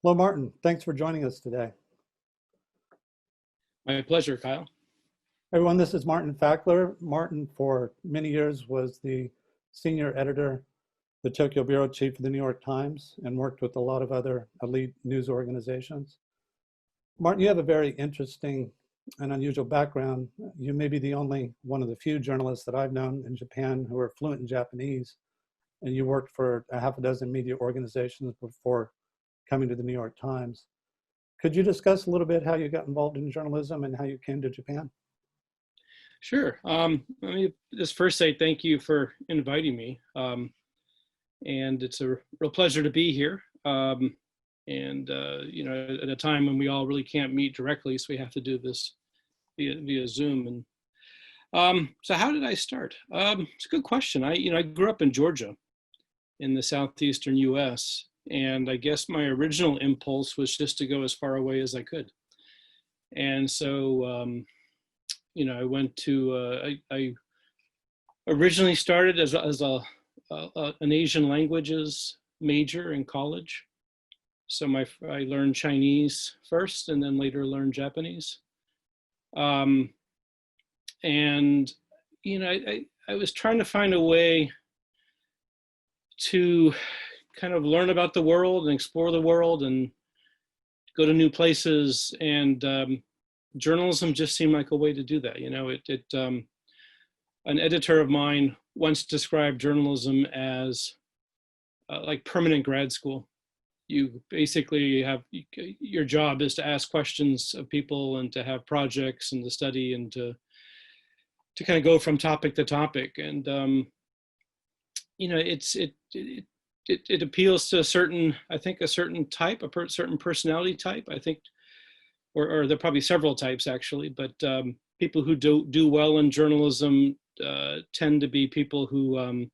Hello, Martin. Thanks for joining us today. My pleasure, Kyle. Everyone, this is Martin Fackler. Martin, for many years, was the senior editor, the Tokyo bureau chief of the New York Times, and worked with a lot of other elite news organizations. Martin, you have a very interesting and unusual background. You may be the only one of the few journalists that I've known in Japan who are fluent in Japanese, and you worked for a half a dozen media organizations before coming to the New York Times. Could you discuss a little bit how you got involved in journalism and how you came to Japan? Sure. Let me just first say thank you for inviting me. And it's a real pleasure to be here. You know, at a time when we all really can't meet directly, so we have to do this via Zoom. And so how did I start? It's a good question. I grew up in Georgia in the southeastern US. And I guess my original impulse was just to go as far away as I could. And so, you know, I went to, I originally started as an Asian languages major in college. So I learned Chinese first and then later learned Japanese. And, you know, I was trying to find a way to kind of learn about the world and explore the world and go to new places. And journalism just seemed like a way to do that. You know, an editor of mine once described journalism as like permanent grad school. You basically have, your job is to ask questions of people and to have projects and to study and to kind of go from topic to topic. And, you know, it appeals to a certain, I think, a certain type, certain personality type, I think, or there are probably several types actually, but people who do well in journalism tend to be people who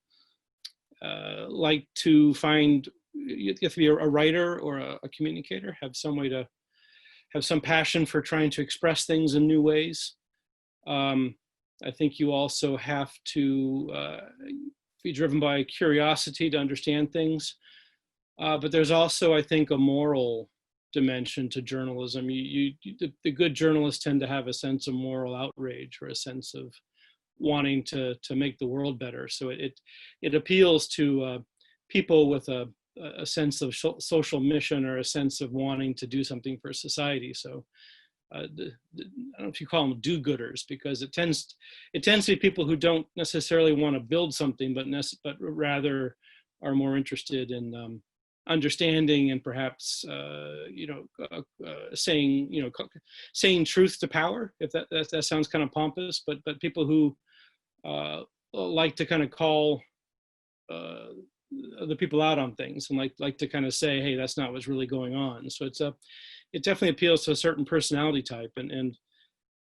like to find, you have to be a writer or a communicator, have some way to have some passion for trying to express things in new ways. I think you also have to be driven by curiosity to understand things. But there's also, I think, a moral dimension to journalism. The good journalists tend to have a sense of moral outrage or a sense of wanting to make the world better. So it appeals to people with a sense of social mission or a sense of wanting to do something for society. So I don't know if you call them do-gooders, because it tends to be people who don't necessarily want to build something, but rather are more interested in understanding and perhaps saying truth to power. If that sounds kind of pompous, but people who like to kind of call the people out on things and like to kind of say, hey, that's not what's really going on. So it definitely appeals to a certain personality type. And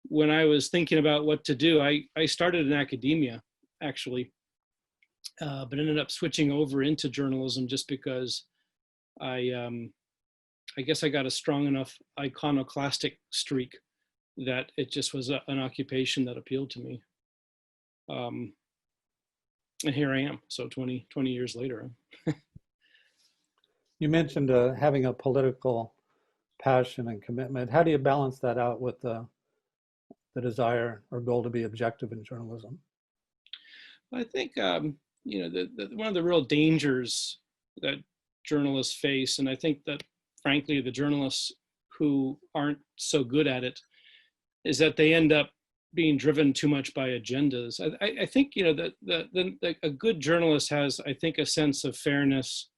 when I was thinking about what to do, I started in academia, actually, but ended up switching over into journalism just because I guess I got a strong enough iconoclastic streak that it just was an occupation that appealed to me. And here I am, so 20 years later. You mentioned having a political passion and commitment. How do you balance that out with the desire or goal to be objective in journalism? I think you know, one of the real dangers that journalists face, and I think that frankly the journalists who aren't so good at it, is that they end up being driven too much by agendas. I think, you know, that a good journalist has, I think, a sense of fairness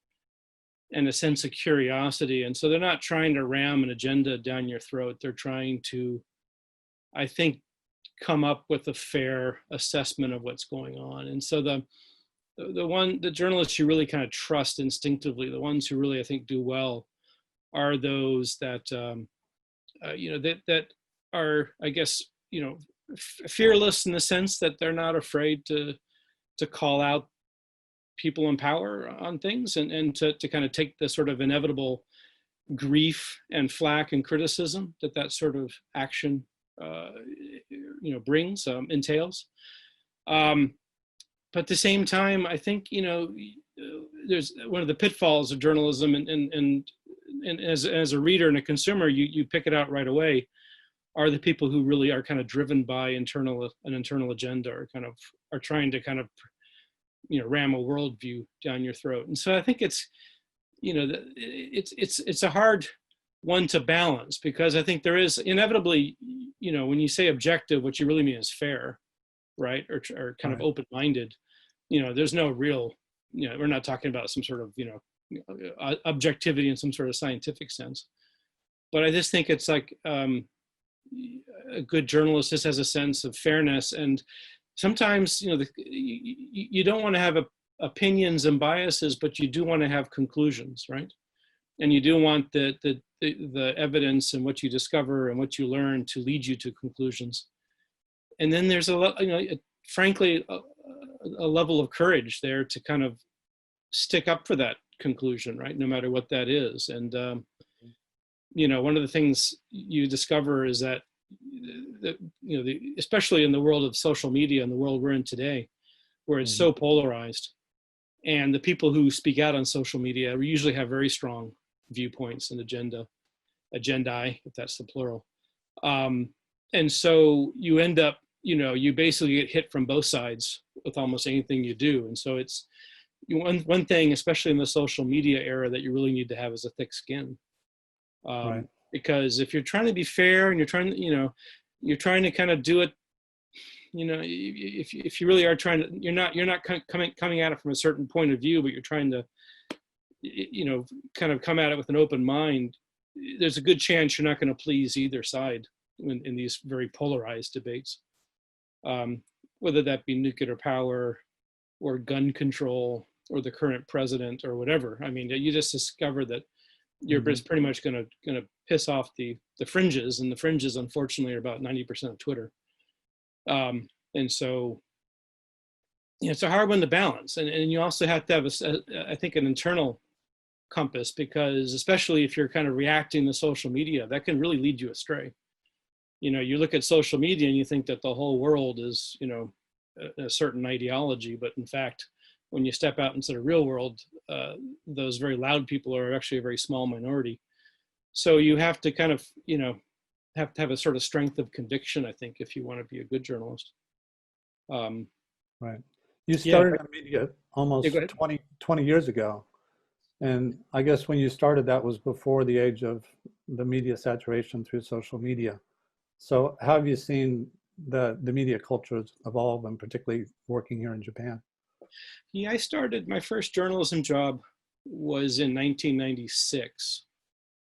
and a sense of curiosity. And so they're not trying to ram an agenda down your throat. They're trying to, I think, come up with a fair assessment of what's going on. And so the journalists you really kind of trust instinctively, the ones who really, I think, do well, are those that, you know, that are, I guess, you know, fearless in the sense that they're not afraid to call out people in power on things and to kind of take the sort of inevitable grief and flack and criticism that sort of action you know, brings, entails. But at the same time, I think, you know, there's one of the pitfalls of journalism, and and as a reader and a consumer, you pick it out right away, are the people who really are kind of driven by an internal agenda, or kind of are trying to kind of, ram a worldview down your throat. And so I think it's, it's a hard one to balance, because I think there is inevitably, when you say objective, what you really mean is fair, right? Or kind of open-minded. There's no real, we're not talking about some sort of, objectivity in some sort of scientific sense. But I just think it's like a good journalist just has a sense of fairness. And sometimes, you don't want to have opinions and biases, but you do want to have conclusions, right? And you do want the evidence and what you discover and what you learn to lead you to conclusions. And then there's frankly, a level of courage there to kind of stick up for that conclusion, right? No matter what that is. And, one of the things you discover is that, especially in the world of social media and the world we're in today, where it's so polarized, and the people who speak out on social media usually have very strong viewpoints and agendae, if that's the plural. And so you end up, you basically get hit from both sides with almost anything you do. And so it's one thing, especially in the social media era, that you really need to have is a thick skin. Because if you're trying to be fair and you're trying to kind of do it, if you really are trying to, you're not coming at it from a certain point of view, but you're trying to, kind of come at it with an open mind, there's a good chance you're not going to please either side in these very polarized debates, whether that be nuclear power or gun control or the current president or whatever. I mean, you just discover that you're pretty much going to piss off the fringes, and the fringes, unfortunately, are about 90% of Twitter. And so, it's a hard one to balance. And you also have to have, I think, an internal compass, because especially if you're kind of reacting to social media, that can really lead you astray. You look at social media and you think that the whole world is, a certain ideology, but in fact, when you step out into the real world, those very loud people are actually a very small minority. So you have to kind of, have to have a sort of strength of conviction, I think, if you want to be a good journalist. Right. You started in media almost 20 years ago. And I guess when you started, that was before the age of the media saturation through social media. So how have you seen the media cultures evolve, and particularly working here in Japan? Yeah, I started, my first journalism job was in 1996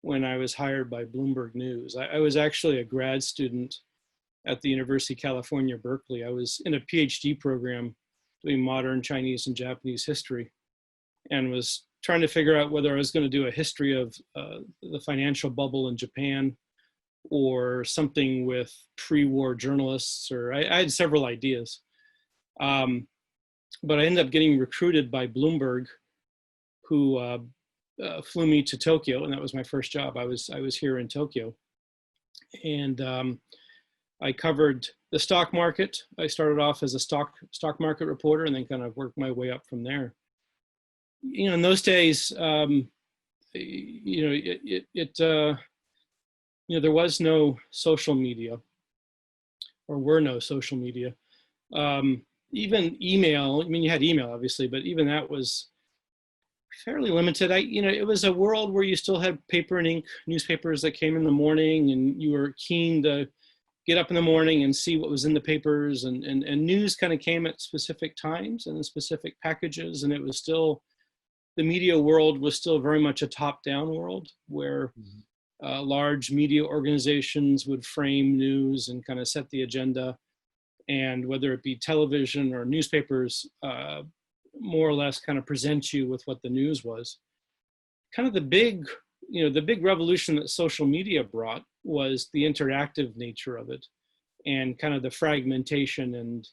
when I was hired by Bloomberg News. I was actually a grad student at the University of California, Berkeley. I was in a PhD program doing modern Chinese and Japanese history, and was trying to figure out whether I was going to do a history of the financial bubble in Japan, or something with pre-war journalists, or I had several ideas. But I ended up getting recruited by Bloomberg, who flew me to Tokyo, and that was my first job. I was here in Tokyo, and I covered the stock market. I started off as a stock market reporter, and then kind of worked my way up from there. In those days, there was no social media, or were no social media. Even email, you had email, obviously, but even that was fairly limited. It was a world where you still had paper and ink newspapers that came in the morning, and you were keen to get up in the morning and see what was in the papers, and news kind of came at specific times and in specific packages. And it was still, the media world was still very much a top-down world, where large media organizations would frame news and kind of set the agenda. And whether it be television or newspapers, more or less kind of present you with what the news was. Kind of the big revolution that social media brought was the interactive nature of it, and kind of the fragmentation and,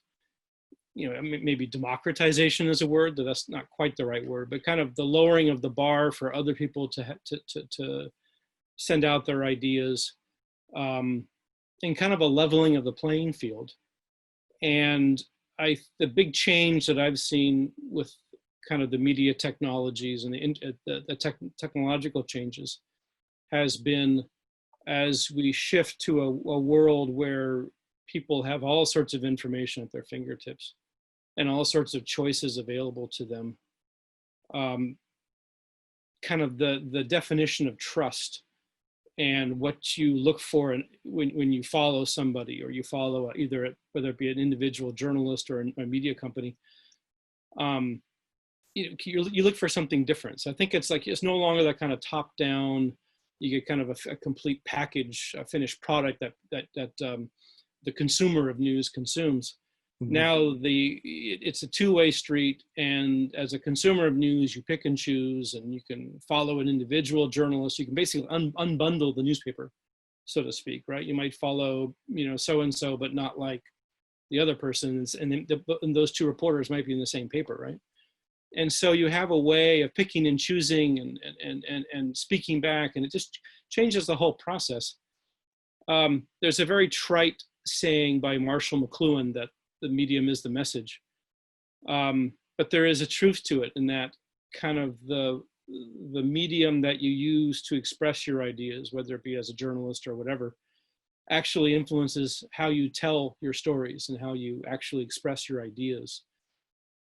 maybe democratization is a word, that's not quite the right word, but kind of the lowering of the bar for other people to send out their ideas, and kind of a leveling of the playing field. And the big change that I've seen with kind of the media technologies and the technological changes has been, as we shift to a world where people have all sorts of information at their fingertips and all sorts of choices available to them, kind of the definition of trust and what you look for when you follow somebody, or you follow either, whether it be an individual journalist or a media company, you look for something different. So I think it's like, it's no longer that kind of top down, you get kind of a complete package, a finished product that the consumer of news consumes. Mm-hmm. Now it's a two-way street, and as a consumer of news, you pick and choose, and you can follow an individual journalist. You can basically unbundle the newspaper, so to speak, right? You might follow, so-and-so, but not like the other person, and those two reporters might be in the same paper, right? And so you have a way of picking and choosing and speaking back, and it just changes the whole process. There's a very trite saying by Marshall McLuhan that the medium is the message. But there is a truth to it, in that kind of the medium that you use to express your ideas, whether it be as a journalist or whatever, actually influences how you tell your stories and how you actually express your ideas.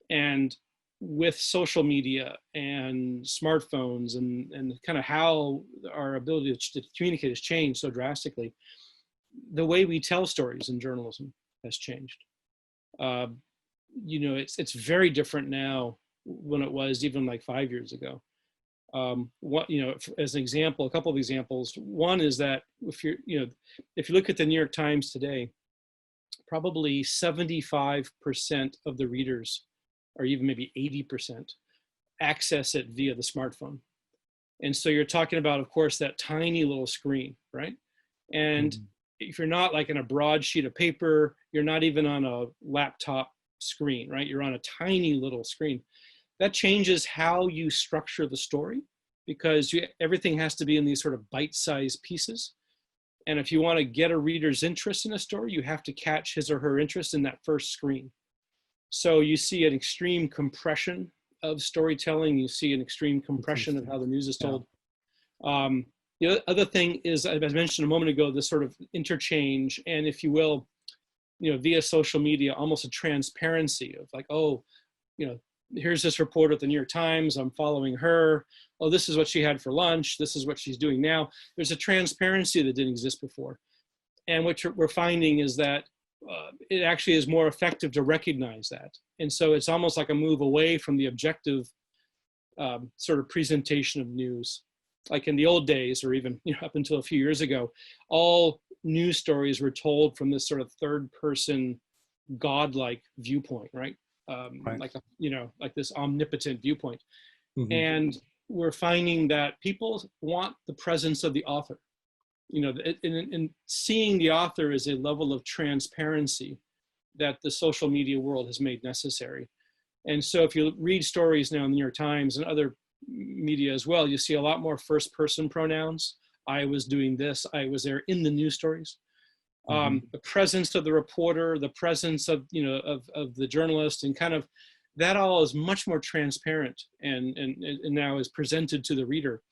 And with social media and smartphones and kind of how our ability to communicate has changed so drastically, the way we tell stories in journalism has changed. It's very different now when it was even like 5 years ago. As an example, a couple of examples. One is that if you look at the New York Times today, probably 75% of the readers, or even maybe 80%, access it via the smartphone. And so you're talking about, of course, that tiny little screen, right? And if you're not like in a broad sheet of paper, you're not even on a laptop screen, right? You're on a tiny little screen. That changes how you structure the story, because everything has to be in these sort of bite-sized pieces. And if you want to get a reader's interest in a story, you have to catch his or her interest in that first screen. So you see an extreme compression of storytelling. You see an extreme compression of how the news is told. Yeah. The other thing is, as I mentioned a moment ago, this sort of interchange, and if you will, via social media, almost a transparency of like, here's this reporter at the New York Times, I'm following her. Oh, this is what she had for lunch. This is what she's doing now. There's a transparency that didn't exist before. And what we're finding is that it actually is more effective to recognize that. And so it's almost like a move away from the objective sort of presentation of news. Like in the old days, or even up until a few years ago, all news stories were told from this sort of third person godlike viewpoint, right? Right. Like this omnipotent viewpoint. Mm-hmm. And we're finding that people want the presence of the author. And seeing the author is a level of transparency that the social media world has made necessary. And so if you read stories now in the New York Times and other media as well, you see a lot more first person pronouns. I was doing this, I was there in the news stories. The presence of the reporter, the presence of the journalist, and kind of that all is much more transparent and now is presented to the reader.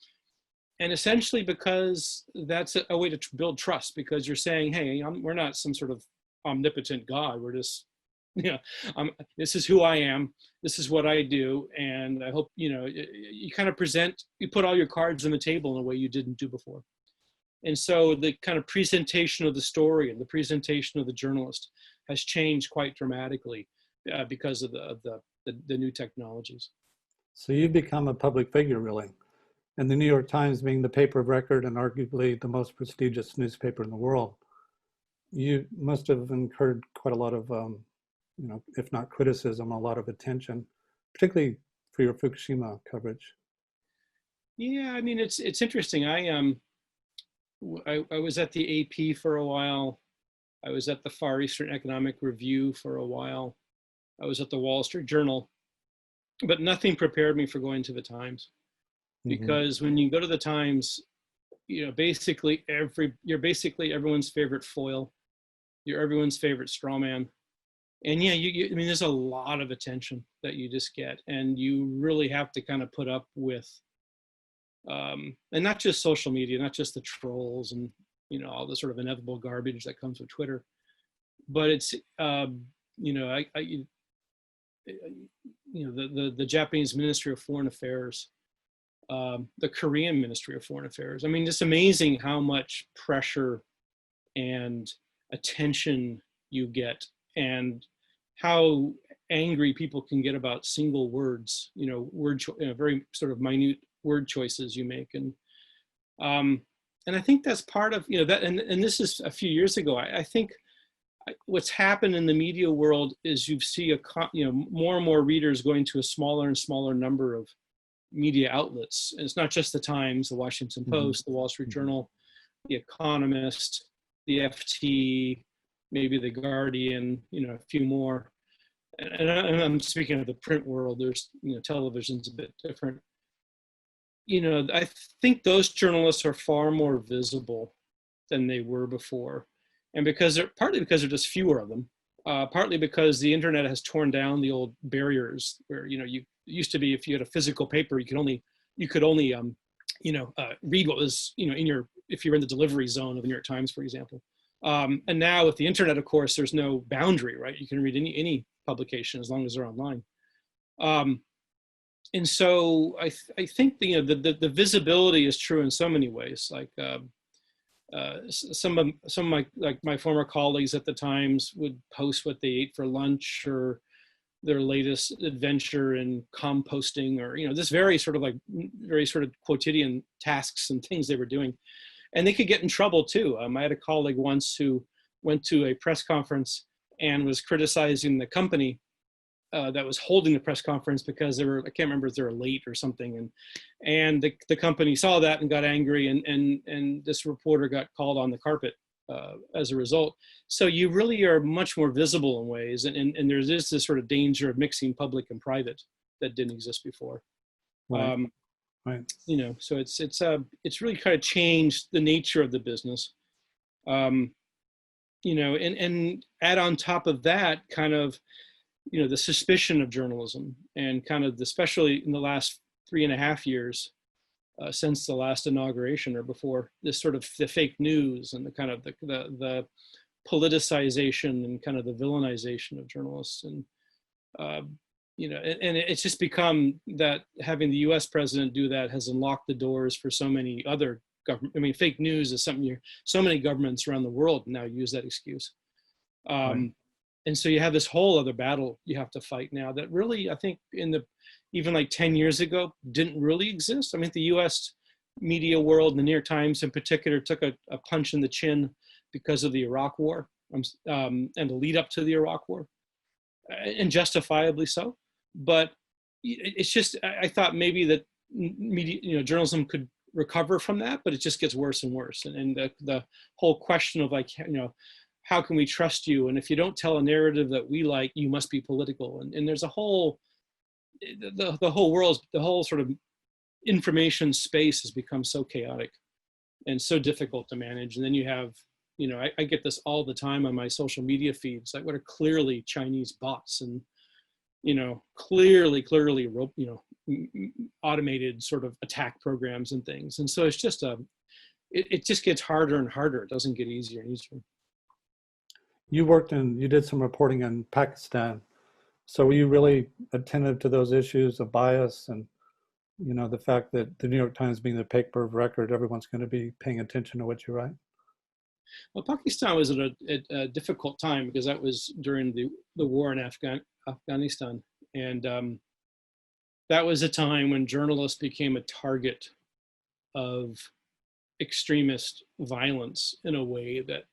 And essentially because that's a way to build trust, because you're saying, hey, we're not some sort of omnipotent God. We're just, this is who I am. This is what I do. And I hope, you kind of you put all your cards on the table in a way you didn't do before. And so the kind of presentation of the story and the presentation of the journalist has changed quite dramatically because of the new technologies. So you've become a public figure, really. And the New York Times being the paper of record and arguably the most prestigious newspaper in the world, you must have incurred quite a lot of, if not criticism, a lot of attention, particularly for your Fukushima coverage. Yeah, I mean, it's interesting. I was at the AP for a while. I was at the Far Eastern Economic Review for a while. I was at the Wall Street Journal, but nothing prepared me for going to the Times. Because when you go to the Times, you're basically everyone's favorite foil. You're everyone's favorite straw man. And yeah, I mean, there's a lot of attention that you just get, and you really have to kind of put up with And not just social media, not just the trolls and, all the sort of inevitable garbage that comes with Twitter, but it's, the Japanese Ministry of Foreign Affairs, the Korean Ministry of Foreign Affairs. I mean, it's amazing how much pressure and attention you get, and how angry people can get about single words, very sort of minute word choices you make. And I think that's part of, that, and this is a few years ago. I think what's happened in the media world is you see more and more readers going to a smaller and smaller number of media outlets. And it's not just the Times, the Washington Post, the Wall Street Journal, the Economist, the FT, maybe the Guardian, a few more. And I'm speaking of the print world. There's, television's a bit different. I think those journalists are far more visible than they were before. And partly because there are just fewer of them, partly because the internet has torn down the old barriers where, you used to be, if you had a physical paper, you could only read what was, if you're in the delivery zone of the New York Times, for example. And now with the internet, of course, there's no boundary, right? You can read any publication as long as they're online. And so I think the visibility is true in so many ways. Like some of my former colleagues at the Times would post what they ate for lunch, or their latest adventure in composting, or this very sort of quotidian tasks and things they were doing, and they could get in trouble too. I had a colleague once who went to a press conference and was criticizing the company that was holding the press conference because I can't remember if they were late or something. And the company saw that and got angry, and this reporter got called on the carpet as a result. So you really are much more visible in ways. And there's this sort of danger of mixing public and private that didn't exist before. Right. Right. So it's really kind of changed the nature of the business. And add on top of that kind of, the suspicion of journalism, and kind of especially in the last 3.5 years since the last inauguration, or before, this sort of the fake news and the kind of the politicization and kind of the villainization of journalists. And and it's just become that having the US president do that has unlocked the doors for so many other government. I mean, fake news is something so many governments around the world now use that excuse. Right. And so you have this whole other battle you have to fight now that really, I think, even like 10 years ago, didn't really exist. I mean, the US media world, the New York Times in particular, took a punch in the chin because of the Iraq War and the lead up to the Iraq War, and justifiably so. But it's just, I thought maybe that media, journalism could recover from that, but it just gets worse and worse. And the whole question of how can we trust you? And if you don't tell a narrative that we like, you must be political. And there's the whole world, the whole sort of information space has become so chaotic and so difficult to manage. And then you have, I get this all the time on my social media feeds, like what are clearly Chinese bots and, clearly, automated sort of attack programs and things. And so it's just it just gets harder and harder. It doesn't get easier and easier. You did some reporting in Pakistan. So were you really attentive to those issues of bias and, the fact that the New York Times being the paper of record, everyone's going to be paying attention to what you write? Well, Pakistan was at a difficult time because that was during the war in Afghanistan. And that was a time when journalists became a target of extremist violence in a way that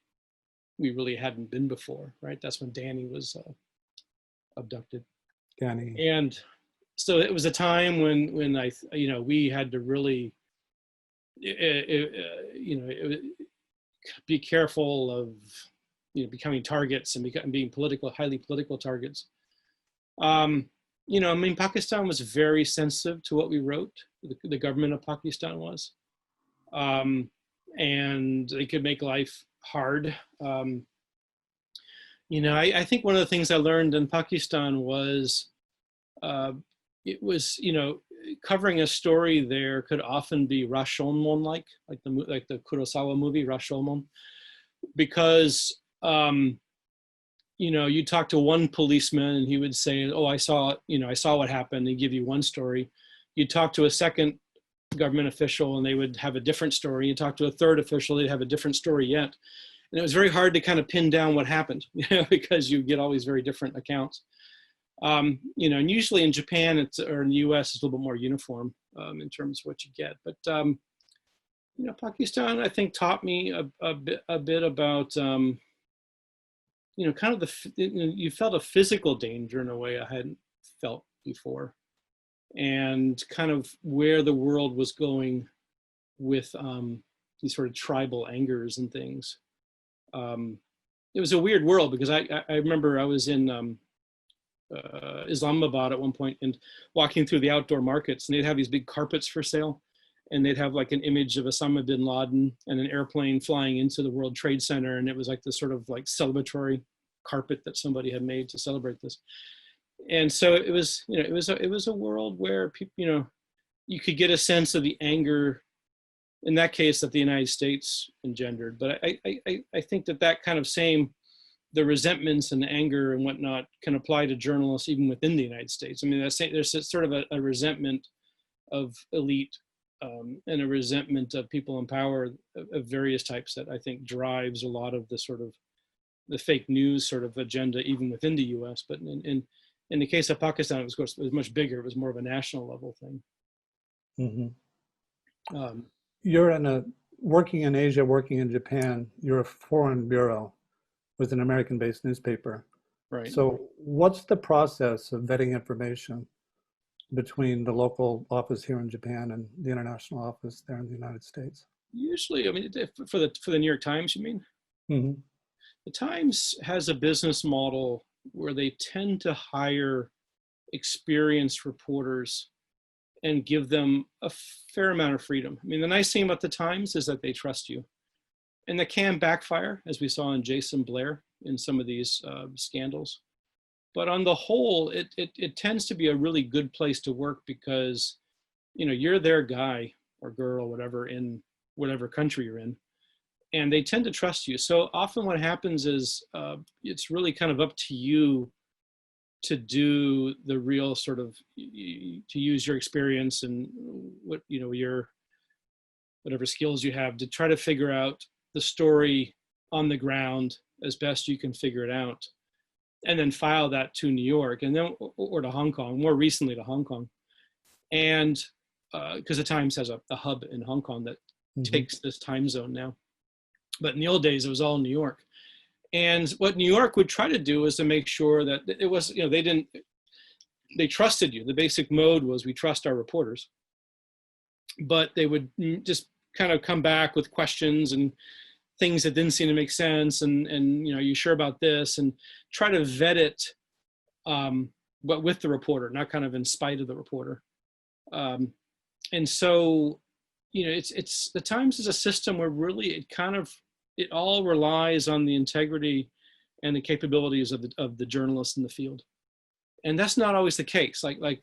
we really hadn't been before, right? That's when Danny was abducted. Danny. And so it was a time when we had to really, be careful of, becoming targets and being highly political targets. Pakistan was very sensitive to what we wrote. The government of Pakistan was, and they could make life hard. I think one of the things I learned in Pakistan was, it was, covering a story there could often be Rashomon like the Kurosawa movie Rashomon, because you talk to one policeman and he would say, "Oh, I saw what happened." He'd give you one story. You talk to a second government official and they would have a different story. You talk to a third official, they'd have a different story yet. And it was very hard to kind of pin down what happened, because you get all these very different accounts. And usually in Japan or in the US, it's a little bit more uniform in terms of what you get. But Pakistan, I think, taught me a bit about kind of you felt a physical danger in a way I hadn't felt before, and kind of where the world was going with these sort of tribal angers and things. It was a weird world, because I remember I was in Islamabad at one point and walking through the outdoor markets, and they'd have these big carpets for sale, and they'd have like an image of Osama bin Laden and an airplane flying into the World Trade Center, and it was like this sort of like celebratory carpet that somebody had made to celebrate this. And so it was a world where people, you could get a sense of the anger in that case that the United States engendered. But I think that kind of the resentments and the anger and whatnot can apply to journalists even within the United States. I mean, there's sort of a resentment of elite and a resentment of people in power of various types that I think drives a lot of the sort of the fake news sort of agenda even within the US. But in the case of Pakistan, it was much bigger. It was more of a national level thing. Mm-hmm. You're working in Asia, working in Japan. You're a foreign bureau with an American-based newspaper. Right. So what's the process of vetting information between the local office here in Japan and the international office there in the United States? Usually, I mean, for the New York Times, you mean? Mm-hmm. The Times has a business model where they tend to hire experienced reporters and give them a fair amount of freedom. I mean, the nice thing about the Times is that they trust you. And that can backfire, as we saw in Jason Blair in some of these scandals. But on the whole, it tends to be a really good place to work, because you're their guy or girl or whatever in whatever country you're in, and they tend to trust you. So often what happens is it's really kind of up to you to do the real sort of, to use your experience and what your whatever skills you have to try to figure out the story on the ground as best you can figure it out, and then file that to New York, and then or to Hong Kong, more recently to Hong Kong, and because the Times has a hub in Hong Kong that takes this time zone now. But in the old days, it was all New York. And what New York would try to do is to make sure that it was, they trusted you. The basic mode was, we trust our reporters. But they would just kind of come back with questions and things that didn't seem to make sense. And are you sure about this? And try to vet it, but with the reporter, not kind of in spite of the reporter. And so, it's the Times is a system where really it all relies on the integrity and the capabilities of the journalists in the field. And that's not always the case. Like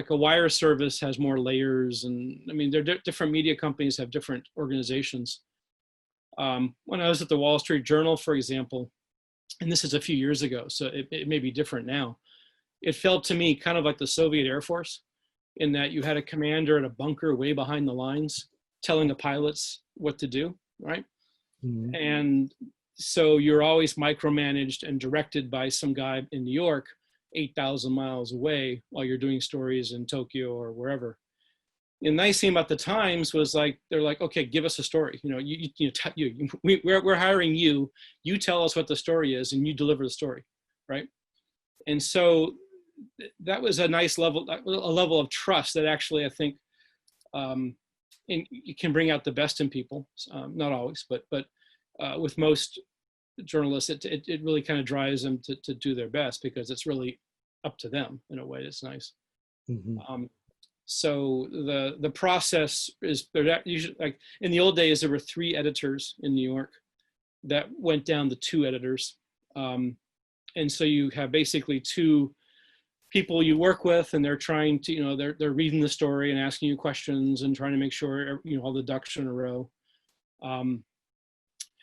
a wire service has more layers, and I mean, different media companies have different organizations. When I was at the Wall Street Journal, for example, and this is a few years ago, so it may be different now, it felt to me kind of like the Soviet Air Force, in that you had a commander at a bunker way behind the lines telling the pilots what to do, right? Mm-hmm. And so you're always micromanaged and directed by some guy in New York, 8,000 miles away, while you're doing stories in Tokyo or wherever. The nice thing about the Times was they're like, okay, give us a story. We're hiring you. You tell us what the story is, and you deliver the story, right? And so that was a nice level, a level of trust that actually I think it can bring out the best in people. Not always, but with most journalists, it really kind of drives them to do their best, because it's really up to them in a way that's nice. Mm-hmm. So the process is, usually, like in the old days, there were 3 editors in New York that went down to 2 editors. And so you have basically 2 people you work with, and they're trying to, they're reading the story and asking you questions and trying to make sure, all the ducks are in a row.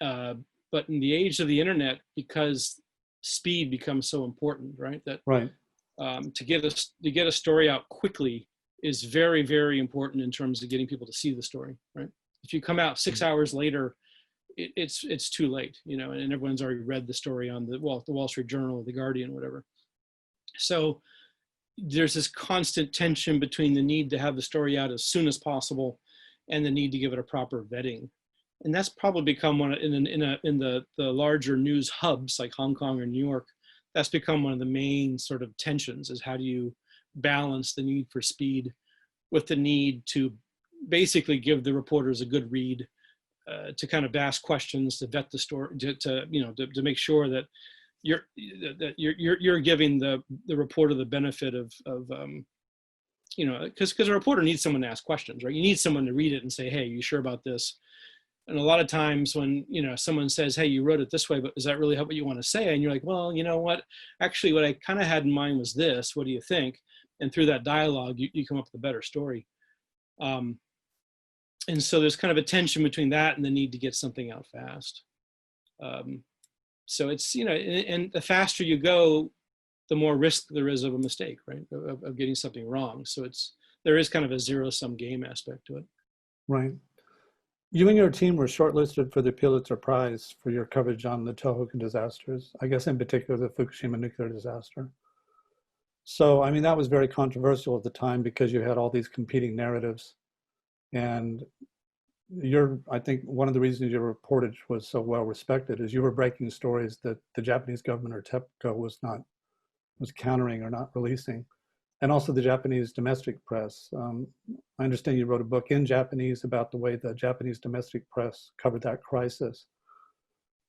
But in the age of the internet, because speed becomes so important, right? That Right. to get a story out quickly is very, very important in terms of getting people to see the story, right? If you come out 6 hours later, it's too late, and everyone's already read the story on the Wall Street Journal or the Guardian, whatever. So there's this constant tension between the need to have the story out as soon as possible and the need to give it a proper vetting. And that's probably become one in the larger news hubs like Hong Kong or New York. That's become one of the main sort of tensions, is how do you balance the need for speed with the need to basically give the reporters a good read, to kind of ask questions, to vet the story, to make sure that you're giving the reporter the benefit of because a reporter needs someone to ask questions, right? You need someone to read it and say, hey, you sure about this? And a lot of times when, someone says, hey, you wrote it this way, but is that really what you want to say? And you're like, well, you know what? Actually, what I kind of had in mind was this. What do you think? And through that dialogue, you come up with a better story. And so there's kind of a tension between that and the need to get something out fast. So it's, and the faster you go, the more risk there is of a mistake, right? Of getting something wrong. So there is kind of a zero-sum game aspect to it. Right. You and your team were shortlisted for the Pulitzer Prize for your coverage on the Tohoku disasters, I guess in particular the Fukushima nuclear disaster. So, I mean, that was very controversial at the time because you had all these competing narratives. And I think one of the reasons your reportage was so well respected is you were breaking stories that the Japanese government or TEPCO was countering or not releasing. And also the Japanese domestic press. I understand you wrote a book in Japanese about the way the Japanese domestic press covered that crisis.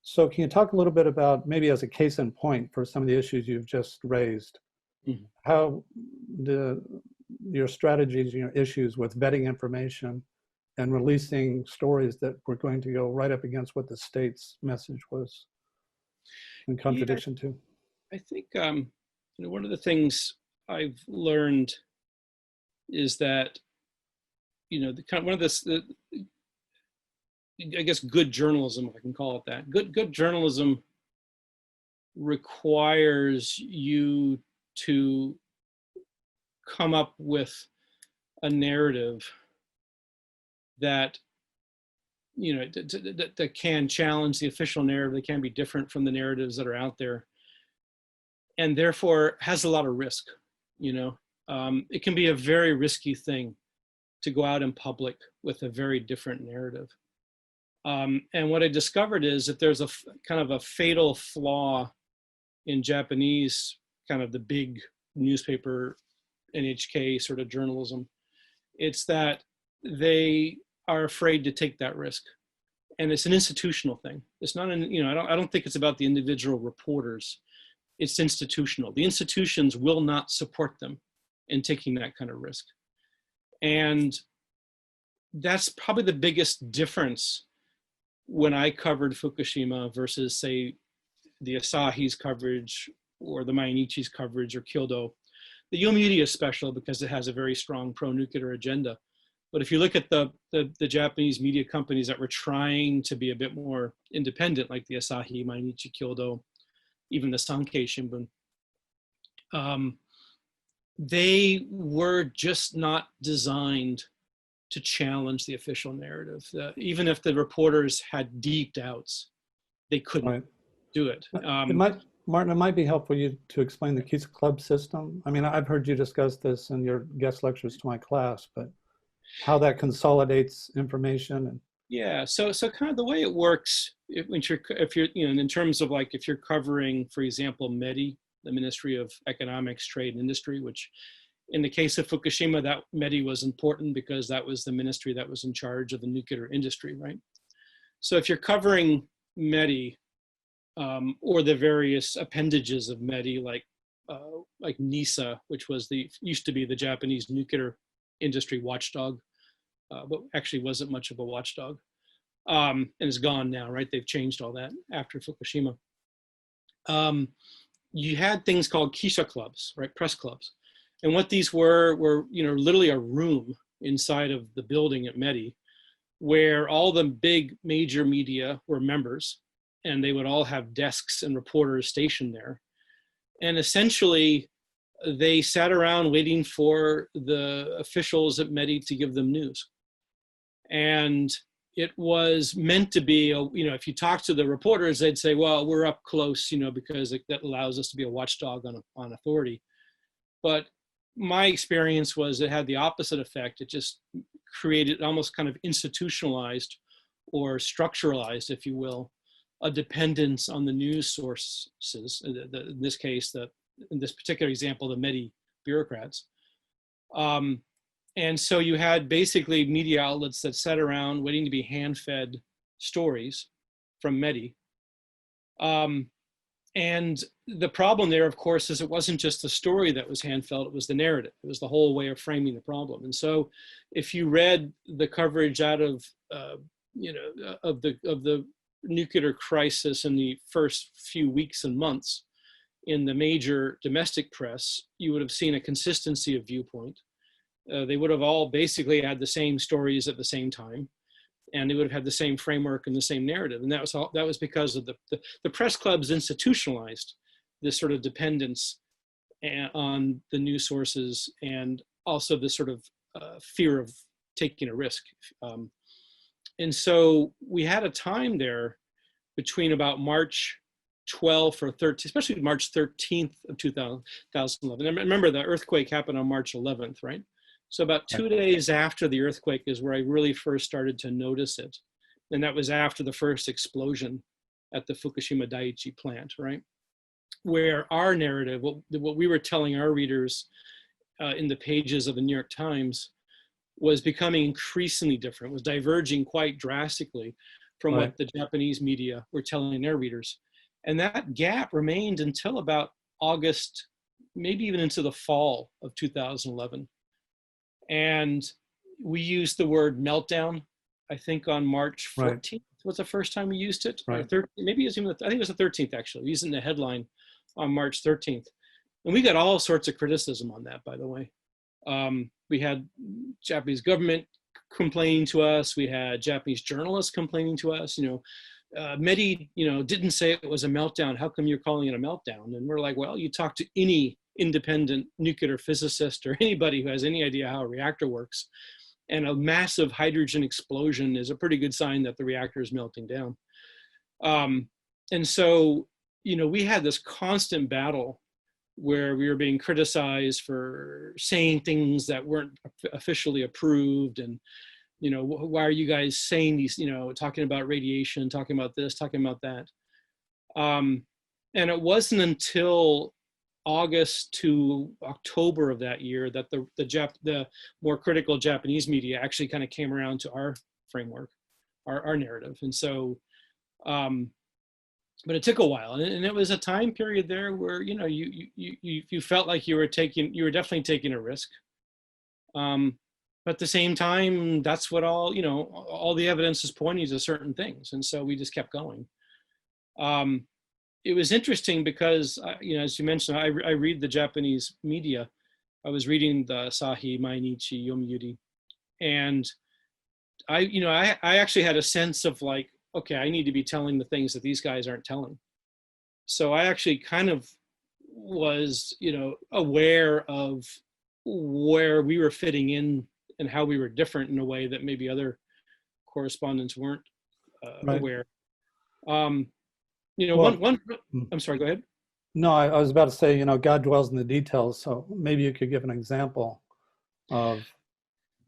So can you talk a little bit about, maybe as a case in point for some of the issues you've just raised, how your strategies, your issues with vetting information and releasing stories that were going to go right up against what the state's message was in contradiction to? I think one of the things I've learned is that, one of this, I guess, good journalism, if I can call it that. Good journalism requires you to come up with a narrative that, that can challenge the official narrative, that can be different from the narratives that are out there, and therefore has a lot of risk. It can be a very risky thing to go out in public with a very different narrative. And what I discovered is that there's a kind of a fatal flaw in Japanese, kind of the big newspaper, NHK sort of journalism. It's that they are afraid to take that risk. And it's an institutional thing. It's not I don't think it's about the individual reporters. It's institutional. The institutions will not support them in taking that kind of risk. And that's probably the biggest difference when I covered Fukushima versus, say, the Asahi's coverage or the Mainichi's coverage or Kyodo. The Yomiuri is special because it has a very strong pro-nuclear agenda. But if you look at the Japanese media companies that were trying to be a bit more independent, like the Asahi, Mainichi, Kyodo, even the Sankei Shimbun, they were just not designed to challenge the official narrative. Even if the reporters had deep doubts, they couldn't do it. Martin, it might be helpful you to explain the Kisha Club system. I mean, I've heard you discuss this in your guest lectures to my class, but how that consolidates information. And yeah, so kind of the way it works, if you're in terms of, like, if you're covering, for example, METI, the Ministry of Economics, Trade and Industry, which in the case of Fukushima, that METI was important because that was the ministry that was in charge of the nuclear industry, right? So if you're covering METI, or the various appendages of METI, like NISA, which used to be the Japanese nuclear industry watchdog, but actually wasn't much of a watchdog, and is gone now, right? They've changed all that after Fukushima. you had things called Kisha Clubs, right? Press clubs. And what these were, literally a room inside of the building at Medi where all the big major media were members, and they would all have desks and reporters stationed there. And essentially, they sat around waiting for the officials at Medi to give them news. And it was meant to be, if you talk to the reporters, they'd say, well, we're up close, because that allows us to be a watchdog on authority. But my experience was it had the opposite effect. It just created, almost kind of institutionalized or structuralized, if you will, a dependence on the news sources, in this case, in this particular example, the Medi bureaucrats. And so you had basically media outlets that sat around waiting to be hand-fed stories from Medi. And the problem there, of course, is it wasn't just the story that was hand-fed, it was the narrative. It was the whole way of framing the problem. And so if you read the coverage out of, of the nuclear crisis in the first few weeks and months in the major domestic press, you would have seen a consistency of viewpoint. They would have all basically had the same stories at the same time, and they would have had the same framework and the same narrative. And that was because of the press clubs institutionalized this sort of dependence on the news sources, and also this sort of fear of taking a risk. And so we had a time there between about March 12th or 13th, especially March 13th of 2011. And remember, the earthquake happened on March 11th, right? So about 2 days after the earthquake is where I really first started to notice it. And that was after the first explosion at the Fukushima Daiichi plant, right? Where our narrative, what we were telling our readers in the pages of the New York Times, was becoming increasingly different, was diverging quite drastically from what the Japanese media were telling their readers. And that gap remained until about August, maybe even into the fall of 2011. And we used the word meltdown, I think on March 14th was the first time we used it. Right. Or maybe it was even, I think it was the 13th actually, we used it in the headline on March 13th. And we got all sorts of criticism on that, by the way. We had Japanese government complaining to us. We had Japanese journalists complaining to us, Medi, didn't say it was a meltdown. How come you're calling it a meltdown? And we're like, well, you talk to any independent nuclear physicist or anybody who has any idea how a reactor works, and a massive hydrogen explosion is a pretty good sign that the reactor is melting down. And so, we had this constant battle where we were being criticized for saying things that weren't officially approved, and why are you guys saying these, talking about radiation, talking about this, talking about that. And it wasn't until August to October of that year that the more critical Japanese media actually kind of came around to our framework, our narrative. And so, but it took a while, and it was a time period there where you felt like you were definitely taking a risk. But at the same time, that's what all the evidence is pointing to certain things. And so we just kept going. It was interesting because, as you mentioned, I read the Japanese media. I was reading the Asahi, Mainichi, Yomiuri. And I actually had a sense of like, okay, I need to be telling the things that these guys aren't telling. So I actually kind of was, aware of where we were fitting in and how we were different in a way that maybe other correspondents weren't aware. I'm sorry, go ahead. No, I was about to say, God dwells in the details. So maybe you could give an example of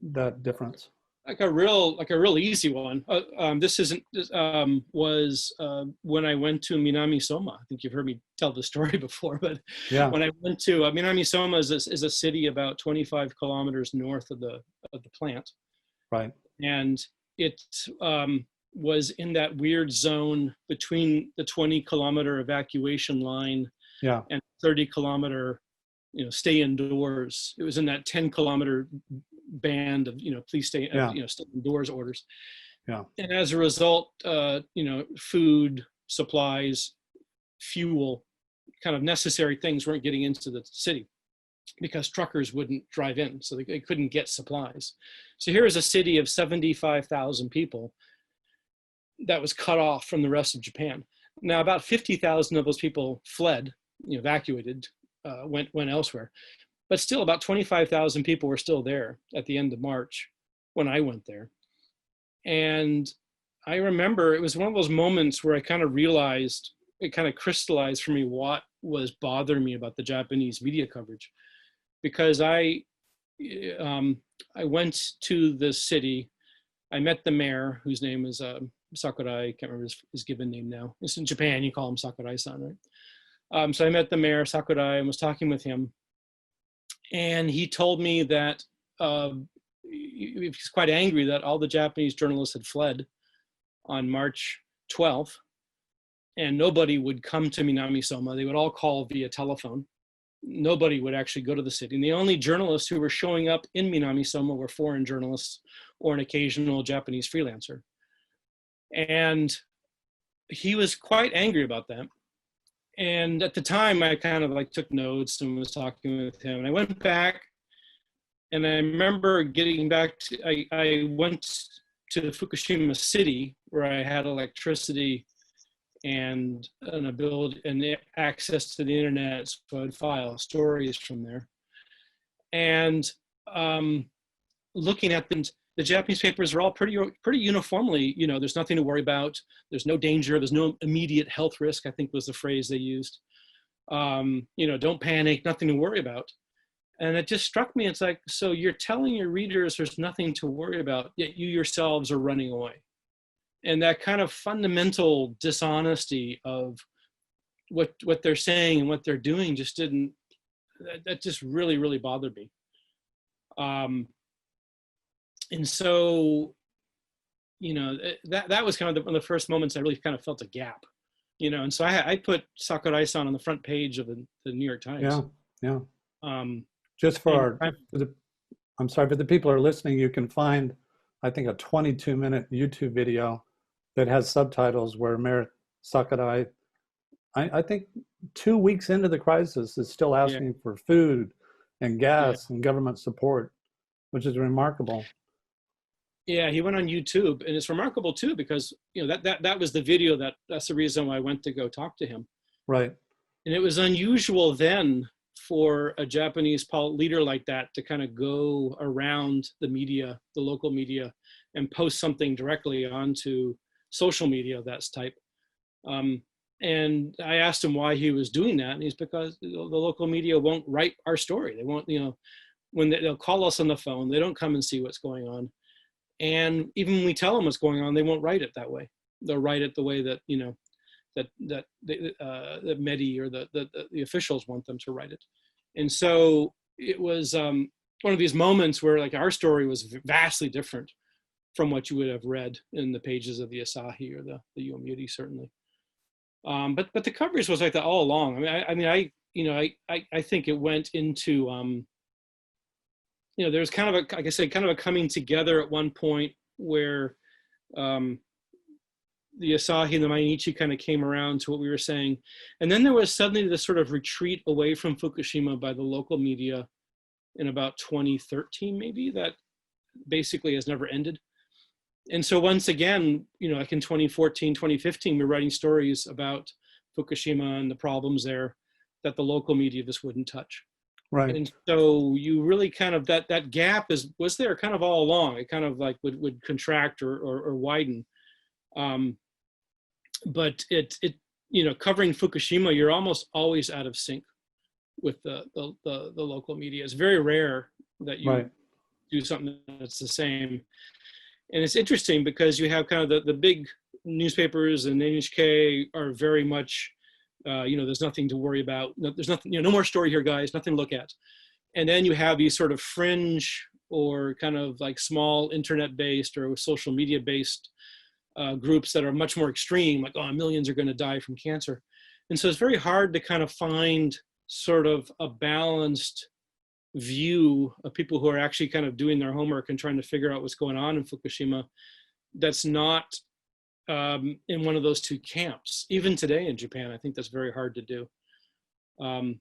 that difference. Like a real easy one. Was when I went to Minami Soma. I think you've heard me tell the story before, but yeah. When I went to Minami Soma is a city about 25 kilometers north of the plant. Right. And it was in that weird zone between the 20-kilometer evacuation line and 30-kilometer, stay indoors. It was in that 10-kilometer band of, please stay, stay indoors orders. Yeah. And as a result, food, supplies, fuel kind of necessary things weren't getting into the city because truckers wouldn't drive in, so they couldn't get supplies. So here is a city of 75,000 people that was cut off from the rest of Japan. Now, about 50,000 of those people fled, evacuated, went elsewhere. But still, about 25,000 people were still there at the end of March when I went there. And I remember it was one of those moments where I kind of realized, it kind of crystallized for me what was bothering me about the Japanese media coverage. Because I went to the city, I met the mayor, whose name is Sakurai, I can't remember his given name now. It's in Japan, you call him Sakurai-san, right? So I met the mayor, Sakurai, and was talking with him. And he told me that he was quite angry that all the Japanese journalists had fled on March 12th, and nobody would come to Minamisoma. They would all call via telephone. Nobody would actually go to the city. And the only journalists who were showing up in Minamisoma were foreign journalists or an occasional Japanese freelancer. And he was quite angry about that. And at the time, I kind of like took notes and was talking with him. And I went back, and I remember getting back to, I went to Fukushima City, where I had electricity and an ability and access to the internet, so I'd file stories from there. And looking at them, the Japanese papers are all pretty uniformly, there's nothing to worry about. There's no danger. There's no immediate health risk, I think was the phrase they used. Don't panic, nothing to worry about. And it just struck me, it's like, so you're telling your readers there's nothing to worry about, yet you yourselves are running away. And that kind of fundamental dishonesty of what they're saying and what they're doing just didn't, that just really, really bothered me. And so, that was kind of one of the first moments I really kind of felt a gap, and so I put Sakurai-san on the front page of the New York Times. Yeah. Just for I'm sorry, but the people who are listening, you can find, I think, a 22-minute YouTube video that has subtitles where Mayor Sakurai, I think 2 weeks into the crisis, is still asking for food and gas and government support, which is remarkable. Yeah, he went on YouTube, and it's remarkable too because that was the video that's the reason why I went to go talk to him. Right. And it was unusual then for a Japanese leader like that to kind of go around the media, the local media, and post something directly onto social media of that type. And I asked him why he was doing that, and he's because the local media won't write our story. They won't, when they'll call us on the phone, they don't come and see what's going on. And even when we tell them what's going on, they won't write it that way. They'll write it the way that that the Medi or the officials want them to write it. And so it was one of these moments where like our story was vastly different from what you would have read in the pages of the Asahi or the Yomiuri, certainly. But the coverage was like that all along. I think it went into there was kind of a, like I said, kind of a coming together at one point where the Asahi and the Mainichi kind of came around to what we were saying. And then there was suddenly this sort of retreat away from Fukushima by the local media in about 2013, maybe, that basically has never ended. And so once again, like in 2014, 2015, we were writing stories about Fukushima and the problems there that the local media just wouldn't touch. Right. And so you really kind of, that gap was there kind of all along. It kind of like would contract or widen. But it covering Fukushima, you're almost always out of sync with the local media. It's very rare that you do something that's the same. And it's interesting because you have kind of the big newspapers and NHK are very much, there's nothing to worry about. There's nothing, no more story here, guys, nothing to look at. And then you have these sort of fringe or kind of like small internet-based or social media-based groups that are much more extreme, like, oh, millions are going to die from cancer. And so it's very hard to kind of find sort of a balanced view of people who are actually kind of doing their homework and trying to figure out what's going on in Fukushima that's not in one of those two camps. Even today in Japan, I think that's very hard to do. And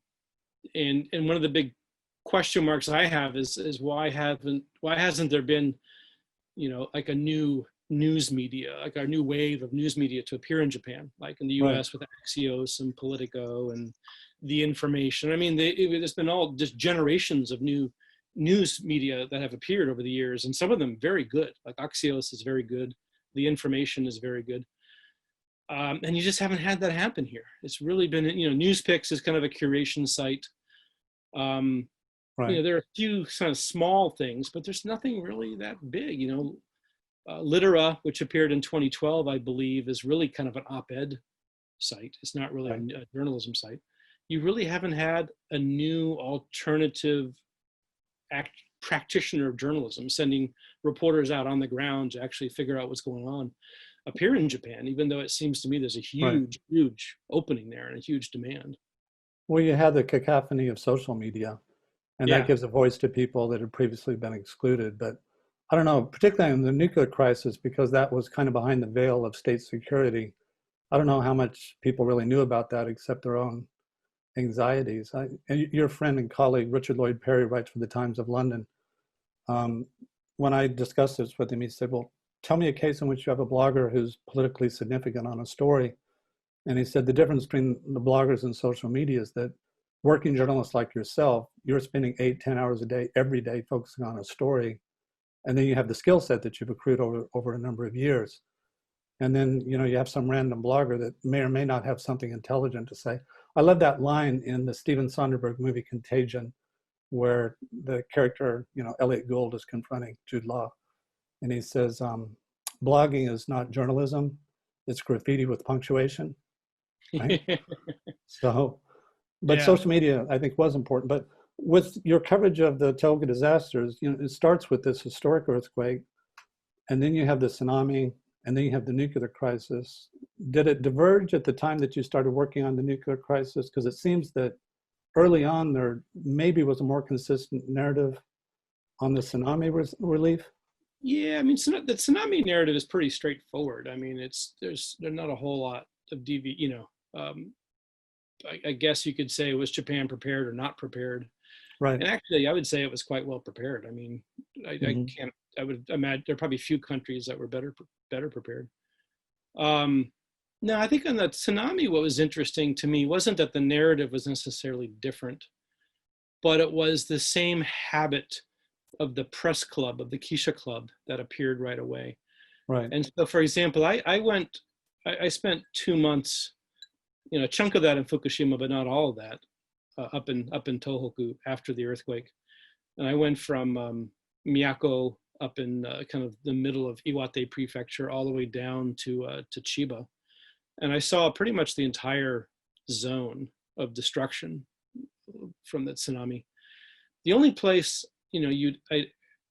one of the big question marks I have is why hasn't there been, like a new news media, like our new wave of news media to appear in Japan, like in the US with Axios and Politico and The Information. I mean, there's been all just generations of new news media that have appeared over the years, and some of them very good. Like Axios is very good. The Information is very good. And you just haven't had that happen here. It's really been, NewsPicks is kind of a curation site. There are a few kind of small things, but there's nothing really that big. Litera, which appeared in 2012, I believe, is really kind of an op-ed site. It's not really a journalism site. You really haven't had a new alternative practitioner of journalism sending reporters out on the ground to actually figure out what's going on appear in Japan, even though it seems to me there's a huge opening there and a huge demand. Well, you have the cacophony of social media, and that gives a voice to people that had previously been excluded. But I don't know, particularly in the nuclear crisis, because that was kind of behind the veil of state security. I don't know how much people really knew about that except their own anxieties. And your friend and colleague, Richard Lloyd Perry, writes for the Times of London. When I discussed this with him, he said, well, tell me a case in which you have a blogger who's politically significant on a story. And he said the difference between the bloggers and social media is that working journalists like yourself, you're spending 8-10 hours a day, every day, focusing on a story. And then you have the skill set that you've accrued over a number of years. And then, you have some random blogger that may or may not have something intelligent to say. I love that line in the Steven Soderbergh movie Contagion, where the character, Elliot Gould is confronting Jude Law. And he says, blogging is not journalism, it's graffiti with punctuation. Right? But social media, I think, was important. But with your coverage of the Tohoku disasters, it starts with this historic earthquake, and then you have the tsunami, and then you have the nuclear crisis. Did it diverge at the time that you started working on the nuclear crisis? Because it seems that early on there maybe was a more consistent narrative on the tsunami relief. Yeah, I mean, the tsunami narrative is pretty straightforward. I mean, there's not a whole lot of I guess you could say, was Japan prepared or not prepared? Right. And actually, I would say it was quite well prepared. I mean, I would imagine there are probably few countries that were better prepared. No, I think on the tsunami, what was interesting to me wasn't that the narrative was necessarily different, but it was the same habit of the press club, of the Kisha Club, that appeared right away. Right. And so, for example, I spent 2 months, a chunk of that in Fukushima, but not all of that, up in Tohoku after the earthquake. And I went from Miyako up in kind of the middle of Iwate Prefecture all the way down to Chiba. And I saw pretty much the entire zone of destruction from that tsunami. The only place, I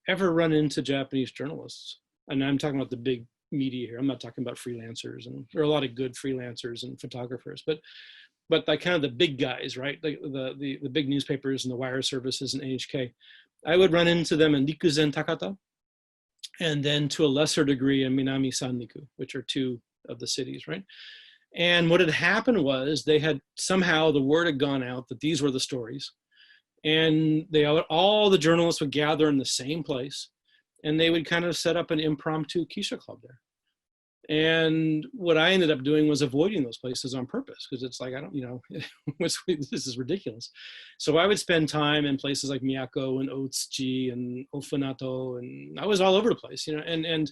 ever run into Japanese journalists, and I'm talking about the big media here. I'm not talking about freelancers, and there are a lot of good freelancers and photographers, but like kind of the big guys, right? Like the big newspapers and the wire services and NHK. I would run into them in Rikuzen Takata, and then to a lesser degree in Minami Sanriku, which are two of the cities, right? And what had happened was somehow the word had gone out that these were the stories, and all the journalists would gather in the same place, and they would kind of set up an impromptu Kisha Club there. And what I ended up doing was avoiding those places on purpose, because it's like, this is ridiculous. So I would spend time in places like Miyako and Otsuchi and Ofanato, and I was all over the place, and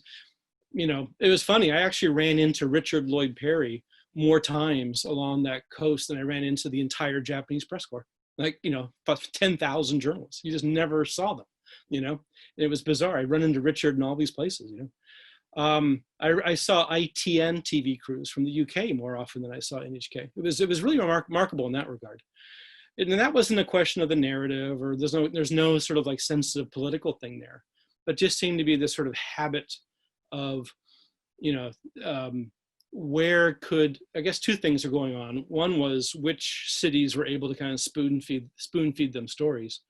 it was funny. I actually ran into Richard Lloyd Perry more times along that coast than I ran into the entire Japanese press corps. Like, about 10,000 journalists. You just never saw them, and it was bizarre. I run into Richard in all these places, I saw ITN TV crews from the UK more often than I saw NHK. It was really remarkable in that regard. And that wasn't a question of the narrative, or there's no sort of like sensitive political thing there, but just seemed to be this sort of habit of, I guess two things are going on. One was which cities were able to kind of spoon feed them stories.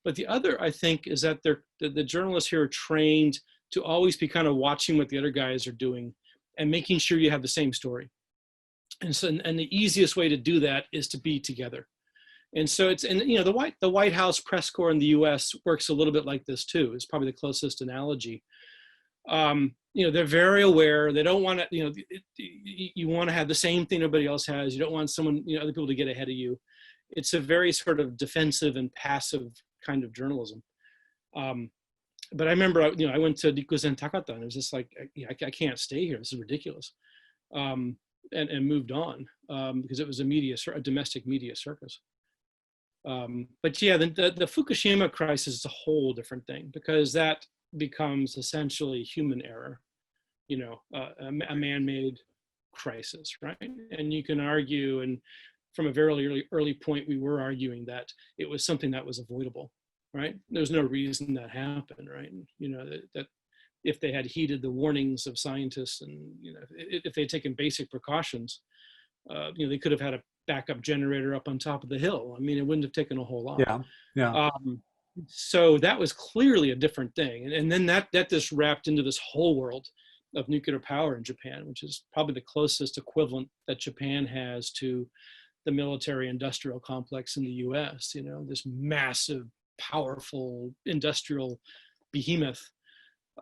But the other, I think, is that the journalists here are trained to always be kind of watching what the other guys are doing and making sure you have the same story. And the easiest way to do that is to be together. And so it's, and you know, the White House press corps in the U.S. works a little bit like this too. It's probably the closest analogy. You know, they're very aware. They don't want to, you know, you want to have the same thing everybody else has. You don't want someone, you know, other people to get ahead of you. It's a very sort of defensive and passive kind of journalism. But I remember, you know, I went to Rikuzen Takata and it was just like, I can't stay here. This is ridiculous. And moved on because it was a domestic media circus. But yeah, the Fukushima crisis is a whole different thing because that becomes essentially human error, you know, a man-made crisis, right? And you can argue, and from a very early point, we were arguing that it was something that was avoidable, right? There's no reason that happened, right? You know, that if they had heeded the warnings of scientists and, you know, if they had taken basic precautions, you know, they could have had a backup generator up on top of the hill. I mean, it wouldn't have taken a whole lot. Yeah. So that was clearly a different thing. And then that just wrapped into this whole world of nuclear power in Japan, which is probably the closest equivalent that Japan has to the military industrial complex in the US, you know, this massive, powerful industrial behemoth.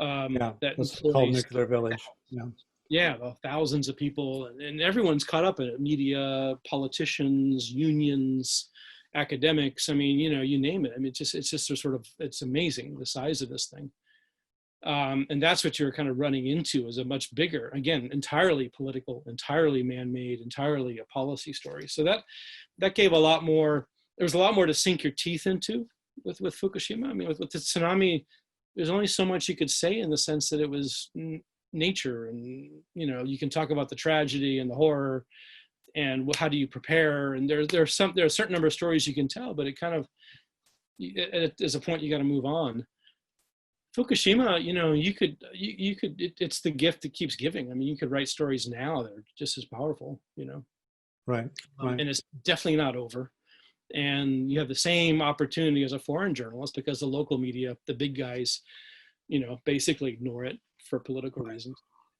That's called nuclear village. Yeah, thousands of people, and everyone's caught up in it. Media, politicians, unions, academics. I mean, you know, you name it. I mean, it's just a sort of, it's amazing the size of this thing. And that's what you're kind of running into, is a much bigger, again, entirely political, entirely man-made, entirely a policy story. So that gave a lot more. There was a lot more to sink your teeth into with Fukushima. I mean, with the tsunami, there's only so much you could say in the sense that it was nature, and you know, you can talk about the tragedy and the horror and how do you prepare, and there's a certain number of stories you can tell, but it kind of, there's a point you got to move on. Fukushima, you know, it's the gift that keeps giving. I mean, you could write stories now that are just as powerful, you know. Right. And it's definitely not over. And you have the same opportunity as a foreign journalist because the local media, the big guys, you know, basically ignore it for political reasons.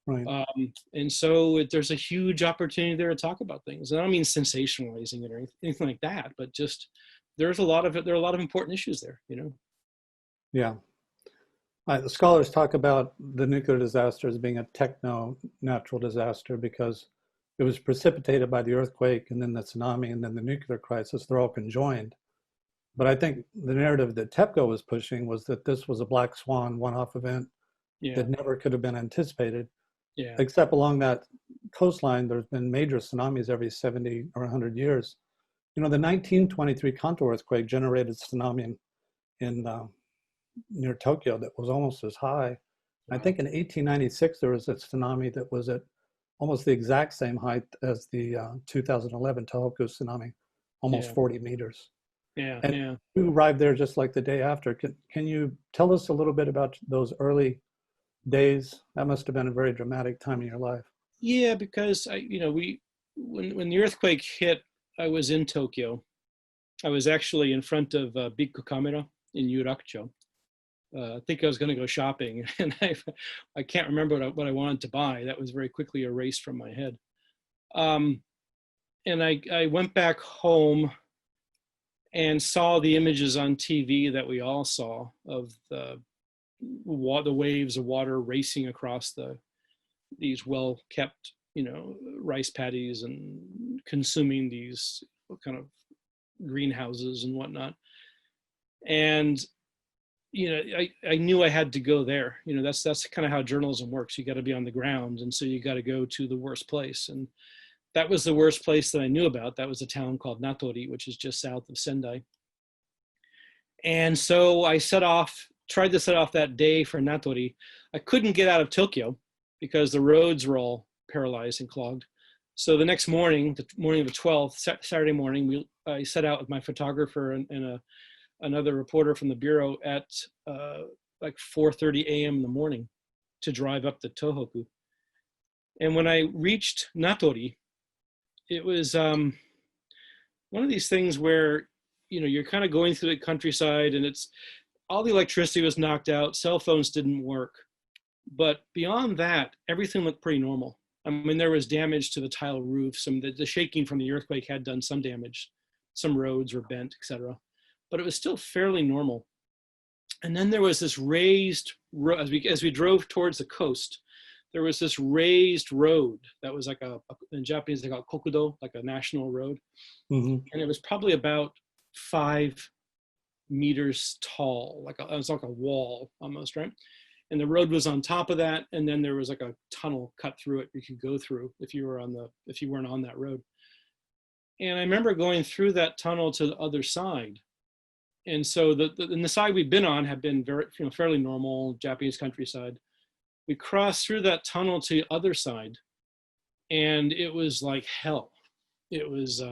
Right. And so there's a huge opportunity there to talk about things. And I don't mean sensationalizing it or anything like that, but just there are a lot of important issues there, you know. Yeah. The scholars talk about the nuclear disaster as being a techno-natural disaster because it was precipitated by the earthquake and then the tsunami and then the nuclear crisis. They're all conjoined. But I think the narrative that TEPCO was pushing was that this was a black swan one-off event that never could have been anticipated. Yeah. Except along that coastline, there's been major tsunamis every 70 or 100 years. You know, the 1923 Kanto earthquake generated tsunami in near Tokyo that was almost as high. Wow. I think in 1896, there was a tsunami that was at almost the exact same height as the 2011 Tohoku tsunami, almost 40 meters. Yeah, and yeah. You arrived there just like the day after. Can you tell us a little bit about those early days? That must have been a very dramatic time in your life. Yeah, because when the earthquake hit, I was in Tokyo. I was actually in front of Big Camera in Yurakucho. I think I was going to go shopping, and I can't remember what I wanted to buy. That was very quickly erased from my head. And I went back home and saw the images on TV that we all saw of the waves of water racing across these well-kept, you know, rice paddies and consuming these kind of greenhouses and whatnot. And you know, I knew I had to go there. You know, that's kind of how journalism works. You got to be on the ground, and so you got to go to the worst place. And that was the worst place that I knew about. That was a town called Natori, which is just south of Sendai. And so I tried to set off that day for Natori. I couldn't get out of Tokyo because the roads were all paralyzed and clogged. So the next morning, the morning of the 12th, Saturday morning, I set out with my photographer and another reporter from the bureau at like 4:30 a.m. in the morning to drive up the Tohoku. And when I reached Natori, it was one of these things where, you know, you're kind of going through the countryside and it's all the electricity was knocked out, cell phones didn't work. But beyond that, everything looked pretty normal. I mean, there was damage to the tile roof. The shaking from the earthquake had done some damage some roads were bent, etc. But it was still fairly normal. And then there was this raised road, as we drove towards the coast, there was this raised road that was like in Japanese they call it kokudo, like a national road. And it was probably about 5 meters tall, it was like a wall almost, right? And the road was on top of that, and then there was like a tunnel cut through it you could go through if you weren't on that road. And I remember going through that tunnel to the other side. And so the side we've been on had been very, fairly normal Japanese countryside. We crossed through that tunnel to the other side, and it was like hell. It was,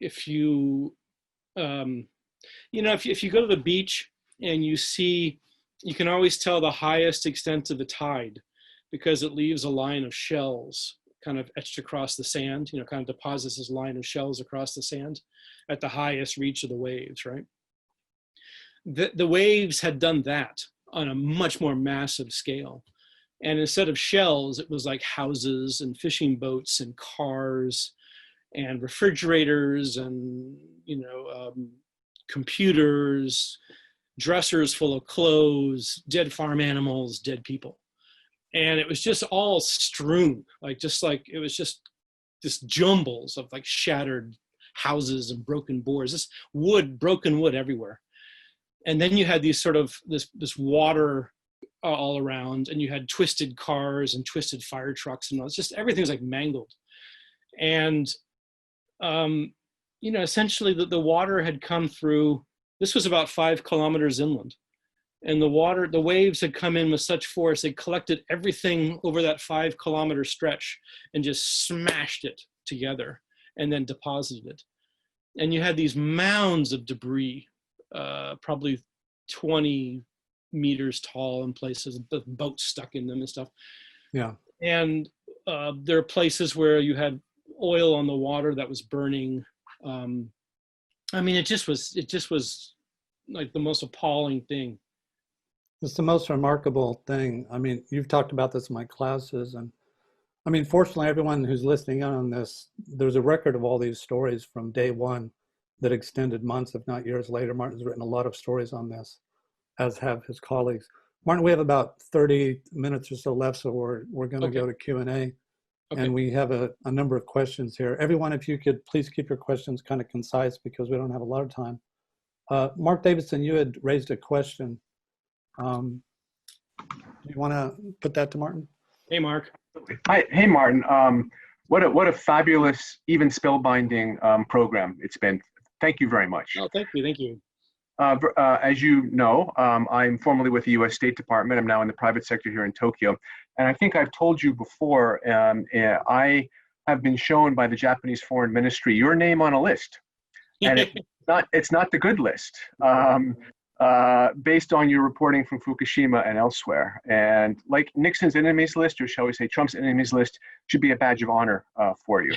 if you go to the beach and you can always tell the highest extent of the tide because it leaves a line of shells kind of etched across the sand, kind of deposits this line of shells across the sand at the highest reach of the waves, right? The waves had done that on a much more massive scale. And instead of shells, it was like houses and fishing boats and cars and refrigerators and, computers, dressers full of clothes, dead farm animals, dead people. And it was just all strewn, it was just jumbles of like shattered houses and broken boards, this broken wood everywhere. And then you had these sort of this water all around, and you had twisted cars and twisted fire trucks, and everything was like mangled. And essentially the water had come through. This was about 5 kilometers inland, and the waves had come in with such force, they collected everything over that 5 kilometer stretch and just smashed it together and then deposited it. And you had these mounds of debris, probably 20 meters tall in places, the boats stuck in them and stuff. Yeah. And there are places where you had oil on the water that was burning. It just was like the most appalling thing. It's the most remarkable thing. You've talked about this in my classes, and fortunately, everyone who's listening on this, there's a record of all these stories from day one that extended months, if not years later. Martin's written a lot of stories on this, as have his colleagues. Martin, we have about 30 minutes or so left, so we're going to go to Q&A. Okay. And we have a number of questions here. Everyone, if you could please keep your questions kind of concise because we don't have a lot of time. Mark Davidson, you had raised a question. Do you want to put that to Martin? Hey, Mark. Hi, hey, Martin. What a fabulous, even spellbinding program it's been. Thank you very much. Oh, thank you. As you know, I'm formerly with the U.S. State Department. I'm now in the private sector here in Tokyo. And I think I've told you before, I have been shown by the Japanese Foreign Ministry your name on a list. And it's not the good list, based on your reporting from Fukushima and elsewhere. And like Nixon's enemies list, or shall we say Trump's enemies list, should be a badge of honor for you.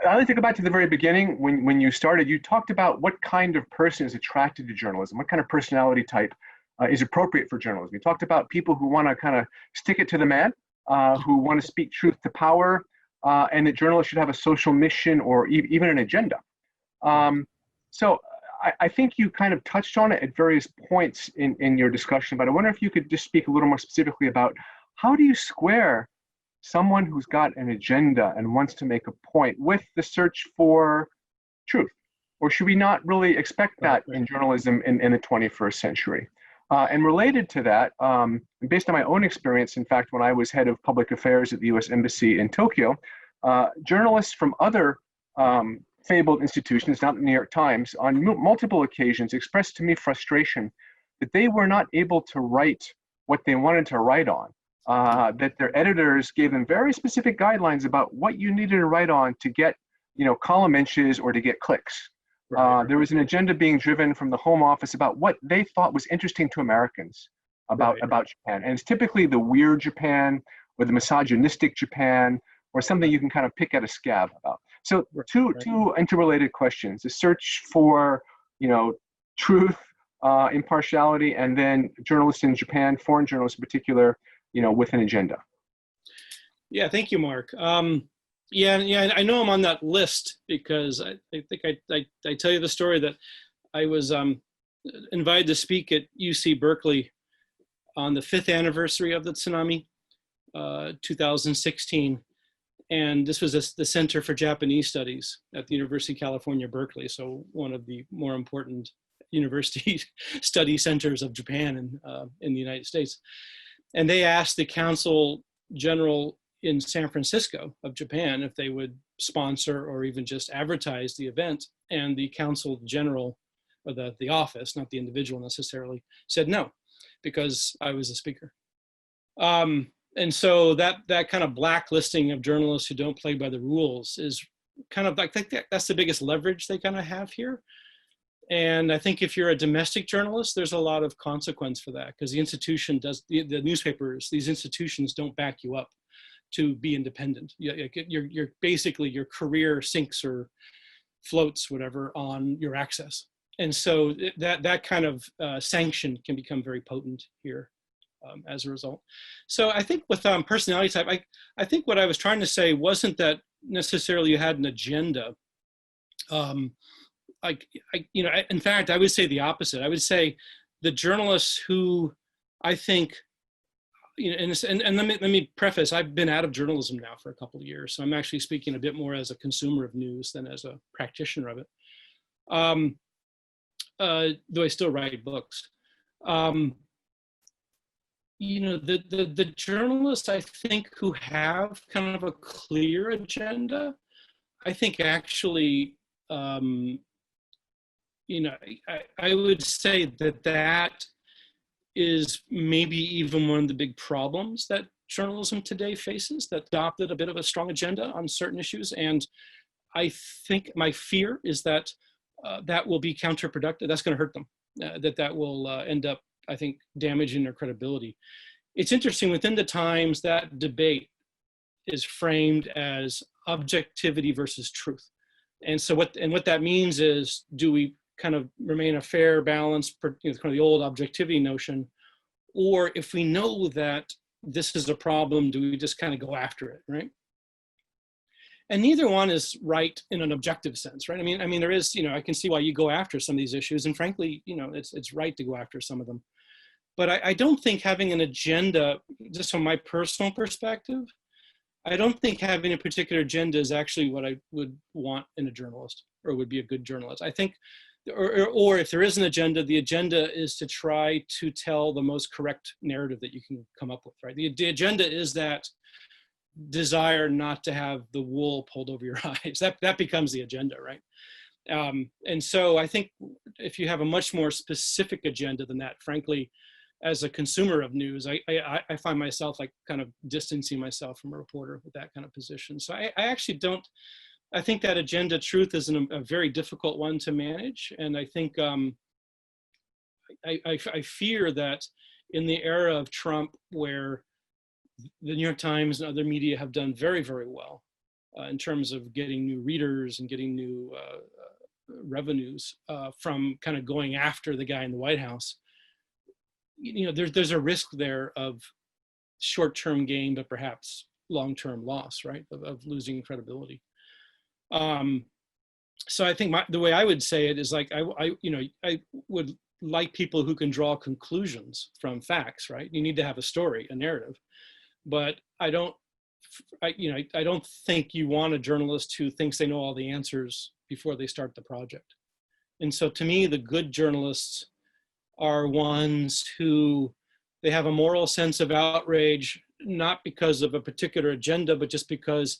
I like to go back to the very beginning. When you started, you talked about what kind of person is attracted to journalism, what kind of personality type is appropriate for journalism. You talked about people who want to kind of stick it to the man, who want to speak truth to power, and that journalists should have a social mission or even an agenda. So I think you kind of touched on it at various points in your discussion, but I wonder if you could just speak a little more specifically about how do you square someone who's got an agenda and wants to make a point with the search for truth? Or should we not really expect that in journalism in the 21st century? And related to that, based on my own experience, in fact, when I was head of public affairs at the US Embassy in Tokyo, journalists from other fabled institutions, not the New York Times, on multiple occasions expressed to me frustration that they were not able to write what they wanted to write on. That their editors gave them very specific guidelines about what you needed to write on to get, column inches or to get clicks. There was an agenda being driven from the Home Office about what they thought was interesting to Americans about Japan. And it's typically the weird Japan or the misogynistic Japan or something you can kind of pick at a scab about. So two interrelated questions: the search for, truth, impartiality, and then journalists in Japan, foreign journalists in particular, with an agenda. Yeah, thank you, Mark. Yeah, I know I'm on that list because I think I tell you the story that I was invited to speak at UC Berkeley on the 5th anniversary of the tsunami, 2016. And this was the Center for Japanese Studies at the University of California, Berkeley. So one of the more important university study centers of Japan in the United States. And they asked the Consul General in San Francisco of Japan if they would sponsor or even just advertise the event. And the Consul General, or the office, not the individual necessarily, said no, because I was the speaker. And so that kind of blacklisting of journalists who don't play by the rules is kind of, I think that's the biggest leverage they kind of have here. And I think if you're a domestic journalist, there's a lot of consequence for that, because the institution does, the newspapers, these institutions don't back you up to be independent. You're basically, your career sinks or floats, whatever, on your access. And so that kind of sanction can become very potent here. As a result. So I think with personality type, I think what I was trying to say wasn't that necessarily you had an agenda. In fact, I would say the opposite. I would say the journalists who I think, and let me preface, I've been out of journalism now for a couple of years, so I'm actually speaking a bit more as a consumer of news than as a practitioner of it. Though I still write books. The journalists, I think, who have kind of a clear agenda, I think actually, I would say that is maybe even one of the big problems that journalism today faces, that adopted a bit of a strong agenda on certain issues. And I think my fear is that that will be counterproductive. That's going to hurt them, that will end up, I think, damaging their credibility. It's interesting, within the Times, that debate is framed as objectivity versus truth. And so what that means is, do we kind of remain a fair balance, kind of the old objectivity notion, or if we know that this is a problem, do we just kind of go after it, right? And neither one is right in an objective sense, right? I mean, there is, I can see why you go after some of these issues, and frankly, it's right to go after some of them. But I don't think having an agenda, just from my personal perspective, I don't think having a particular agenda is actually what I would want in a journalist, or would be a good journalist. I think, or if there is an agenda, the agenda is to try to tell the most correct narrative that you can come up with, right? The agenda is that desire not to have the wool pulled over your eyes. That becomes the agenda, right? And so I think if you have a much more specific agenda than that, frankly, as a consumer of news, I find myself like kind of distancing myself from a reporter with that kind of position. So I actually don't, I think that agenda truth is a very difficult one to manage. And I think I fear that in the era of Trump, where the New York Times and other media have done very, very well in terms of getting new readers and getting new revenues from kind of going after the guy in the White House, there's a risk there of short-term gain, but perhaps long-term loss, right? Of losing credibility. So I think the way I would say it is like, I would like people who can draw conclusions from facts, right? You need to have a story, a narrative, but I don't think you want a journalist who thinks they know all the answers before they start the project. And so to me, the good journalists are ones who, they have a moral sense of outrage, not because of a particular agenda, but just because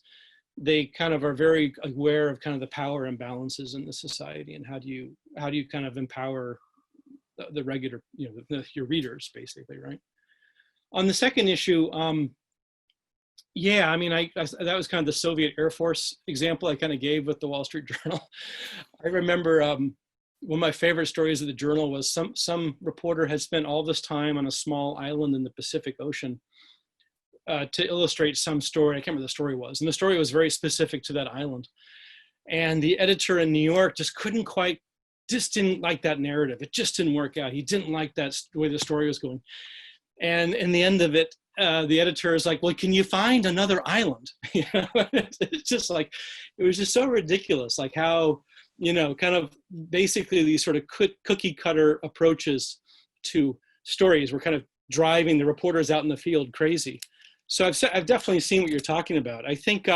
they kind of are very aware of kind of the power imbalances in the society, and how do you kind of empower the regular, your readers, basically, right? On the second issue, yeah, I mean, that was kind of the Soviet Air Force example I kind of gave with the Wall Street Journal. I remember one of my favorite stories of the Journal was some reporter had spent all this time on a small island in the Pacific Ocean to illustrate some story. I can't remember what the story was. And the story was very specific to that island. And the editor in New York just didn't like that narrative. It just didn't work out. He didn't like the way the story was going. And in the end of it, the editor is like, well, can you find another island? You know, it's just like, it was just so ridiculous, like how, you know, kind of basically these sort of cookie cutter approaches to stories were kind of driving the reporters out in the field crazy. So I've definitely seen what you're talking about. I think,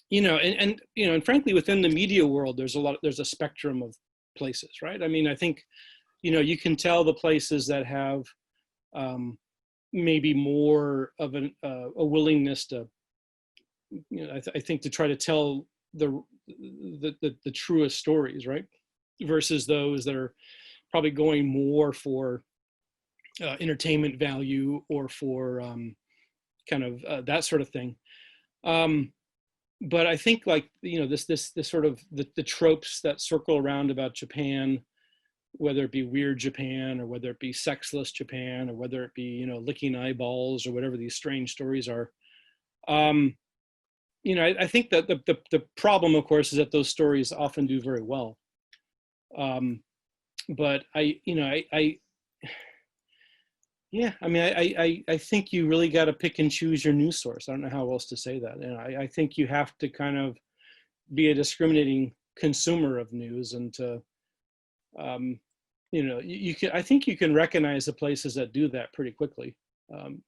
you know, and you know, and frankly, within the media world, there's a spectrum of places, right? I mean, I think, you know, you can tell the places that have maybe more of a willingness to, you know, I think to try to tell the truest stories, right? Versus those that are probably going more for entertainment value or for kind of that sort of thing. But I think, like, you know, this sort of the tropes that circle around about Japan, whether it be weird Japan or whether it be sexless Japan or whether it be, you know, licking eyeballs or whatever these strange stories are. You know, I think that the problem, of course, is that those stories often do very well. But yeah, I mean, I think you really got to pick and choose your news source. I don't know how else to say that. And I think you have to kind of be a discriminating consumer of news, and to, you know, you can. I think you can recognize the places that do that pretty quickly, and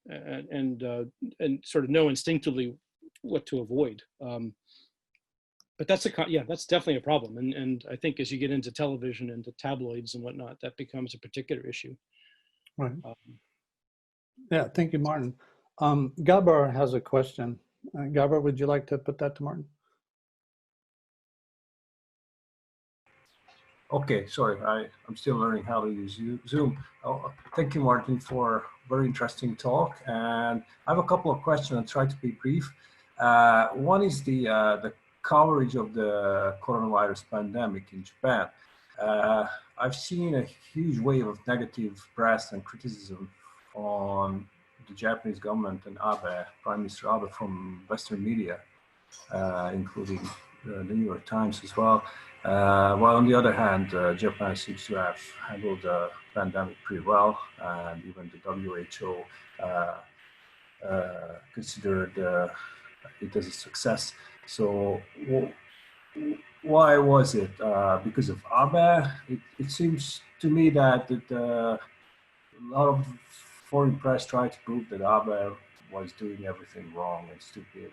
sort of know instinctively what to avoid. But that's that's definitely a problem. And I think as you get into television and to tabloids and whatnot, that becomes a particular issue. Right. Yeah, thank you, Martin. Gabor has a question. Gabor, would you like to put that to Martin? Okay, sorry, I'm still learning how to use Zoom. Oh, thank you, Martin, for a very interesting talk. And I have a couple of questions. I'll try to be brief. One is the coverage of the coronavirus pandemic in Japan. I've seen a huge wave of negative press and criticism on the Japanese government and Abe, Prime Minister Abe, from Western media, including the New York Times as well. While on the other hand, Japan seems to have handled the pandemic pretty well, and even the WHO considered it as a success. So why was it? Because of Abe? It seems to me that a lot of foreign press tried to prove that Abe was doing everything wrong and stupid,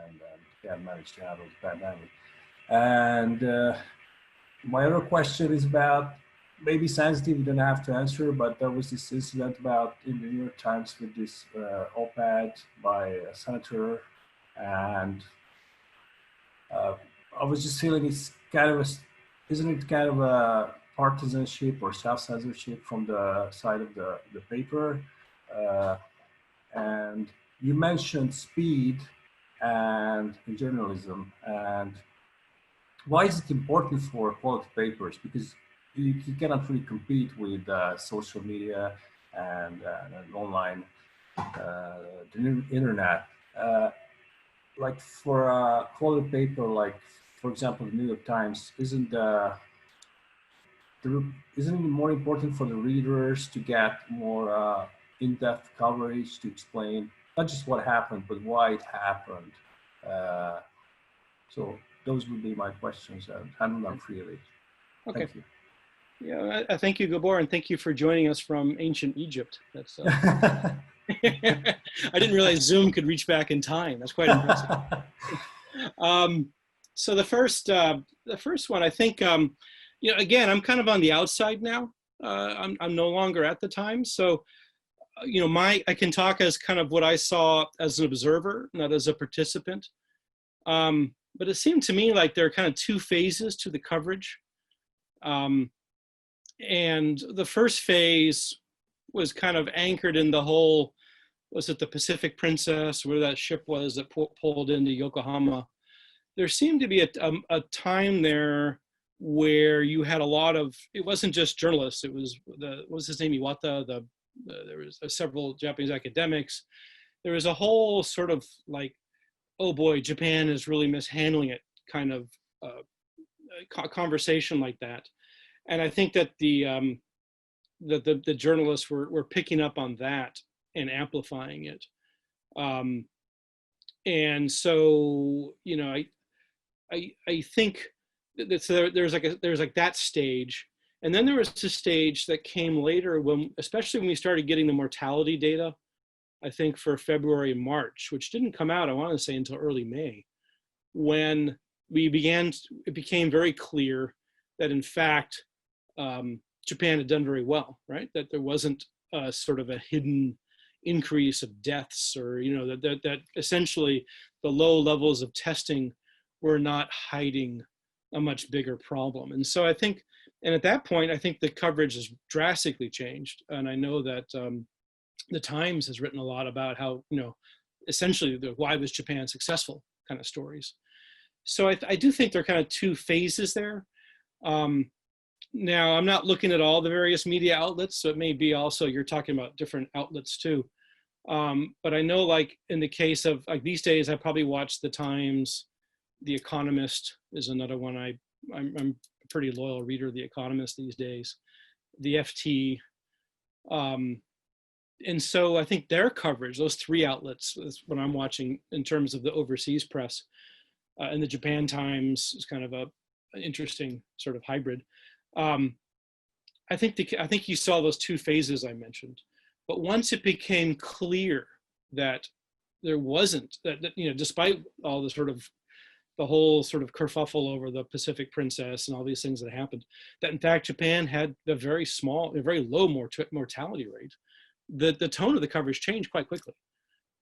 and can't manage to handle the pandemic. And my other question is about, maybe sensitive, you don't have to answer, but there was this incident about in the New York Times with this op-ed by a senator, and I was just feeling it's kind of isn't it kind of a partisanship or self-censorship from the side of the paper? And you mentioned speed and journalism, and why is it important for quality papers? Because you cannot really compete with social media and online, the internet. Like for a quality paper, like for example, the New York Times, isn't it more important for the readers to get more in-depth coverage to explain not just what happened, but why it happened? So those would be my questions, and handle them freely. Okay. Thank you. Yeah, I thank you, Gabor, and thank you for joining us from ancient Egypt. That's I didn't realize Zoom could reach back in time. That's quite impressive. So the first one, I think, you know, again, I'm kind of on the outside now. I'm no longer at the Times, so you know, I can talk as kind of what I saw as an observer, not as a participant. But it seemed to me like there are kind of two phases to the coverage. And the first phase was kind of anchored in the whole, was it the Pacific Princess, where that ship was that pulled into Yokohama? There seemed to be a time there where you had a lot of, it wasn't just journalists, it was what was his name, Iwata, there was several Japanese academics. There was a whole sort of like, oh boy, Japan is really mishandling it kind of conversation like that. And I think that the journalists were picking up on that and amplifying it. And so, you know, I think that there's like that stage. And then there was a stage that came later when, especially when we started getting the mortality data, I think for February, March, which didn't come out, I want to say, until early May, when it became very clear that in fact, Japan had done very well, right? That there wasn't sort of a hidden increase of deaths, or, you know, that essentially the low levels of testing were not hiding a much bigger problem. And so I think, and at that point, I think the coverage has drastically changed. And I know that the Times has written a lot about how, you know, essentially the why was Japan successful kind of stories. So I do think there are kind of two phases there. Now, I'm not looking at all the various media outlets, so it may be also you're talking about different outlets too. But I know, like in the case of, like, these days, I probably watch the Times. The Economist is another one. I'm a pretty loyal reader of The Economist these days. The FT. And so I think their coverage, those three outlets, is what I'm watching in terms of the overseas press. And the Japan Times is kind of an interesting sort of hybrid. I think you saw those two phases I mentioned. But once it became clear that there wasn't, that you know, despite all the whole sort of kerfuffle over the Pacific Princess and all these things that happened, that in fact Japan had a very low mortality rate, the tone of the coverage changed quite quickly.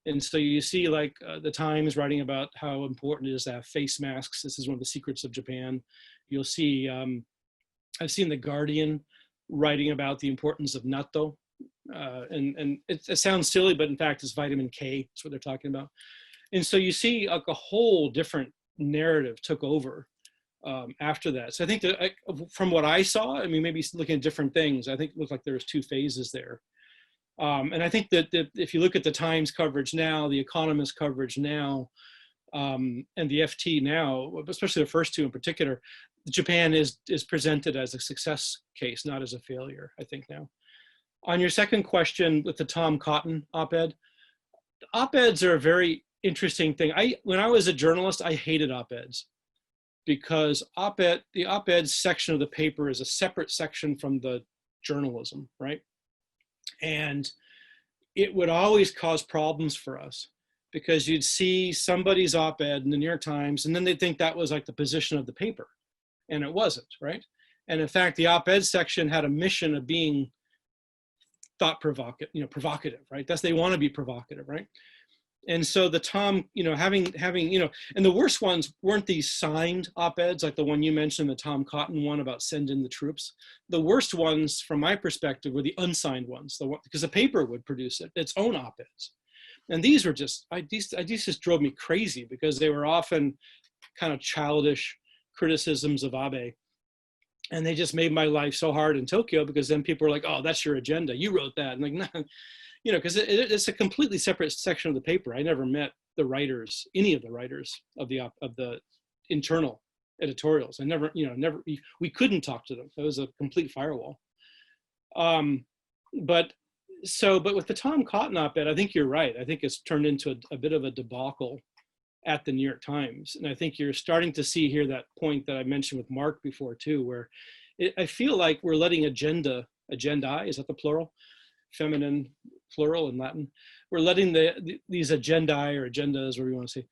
And so you see, like, the Times writing about how important it is to have face masks. This is one of the secrets of Japan. You'll see, I've seen The Guardian writing about the importance of natto. And it sounds silly, but in fact it's vitamin K. That's what they're talking about. And so you see, like, a whole different narrative took over after that. So I think that from what I saw, I mean, maybe looking at different things, I think it looked like there was two phases there. And I think that if you look at the Times coverage now, the Economist coverage now, and the FT now, especially the first two in particular, Japan is presented as a success case, not as a failure, I think now. On your second question with the Tom Cotton op-ed, op-eds are a very interesting thing. When I was a journalist, I hated op-eds because the op-ed section of the paper is a separate section from the journalism, right? And it would always cause problems for us because you'd see somebody's op-ed in the New York Times, and then they'd think that was like the position of the paper, and it wasn't, right? And in fact, the op-ed section had a mission of being provocative, right? They want to be provocative, right? And so the Tom, you know, having, you know, and the worst ones weren't these signed op-eds like the one you mentioned, the Tom Cotton one about send in the troops. The worst ones, from my perspective, were the unsigned ones, because the paper would produce its own op-eds. And these were these just drove me crazy because they were often kind of childish criticisms of Abe. And they just made my life so hard in Tokyo because then people were like, oh, that's your agenda. You wrote that. And like, no, you know, because it's a completely separate section of the paper. I never met the writers, any of the writers of the internal editorials. We couldn't talk to them. It was a complete firewall. But with the Tom Cotton op-ed, I think you're right. I think it's turned into a bit of a debacle at the New York Times. And I think you're starting to see here that point that I mentioned with Mark before too, where I feel like we're letting agendae, is that the plural? Feminine plural in Latin. We're letting these agendae or agendas, whatever you want to say,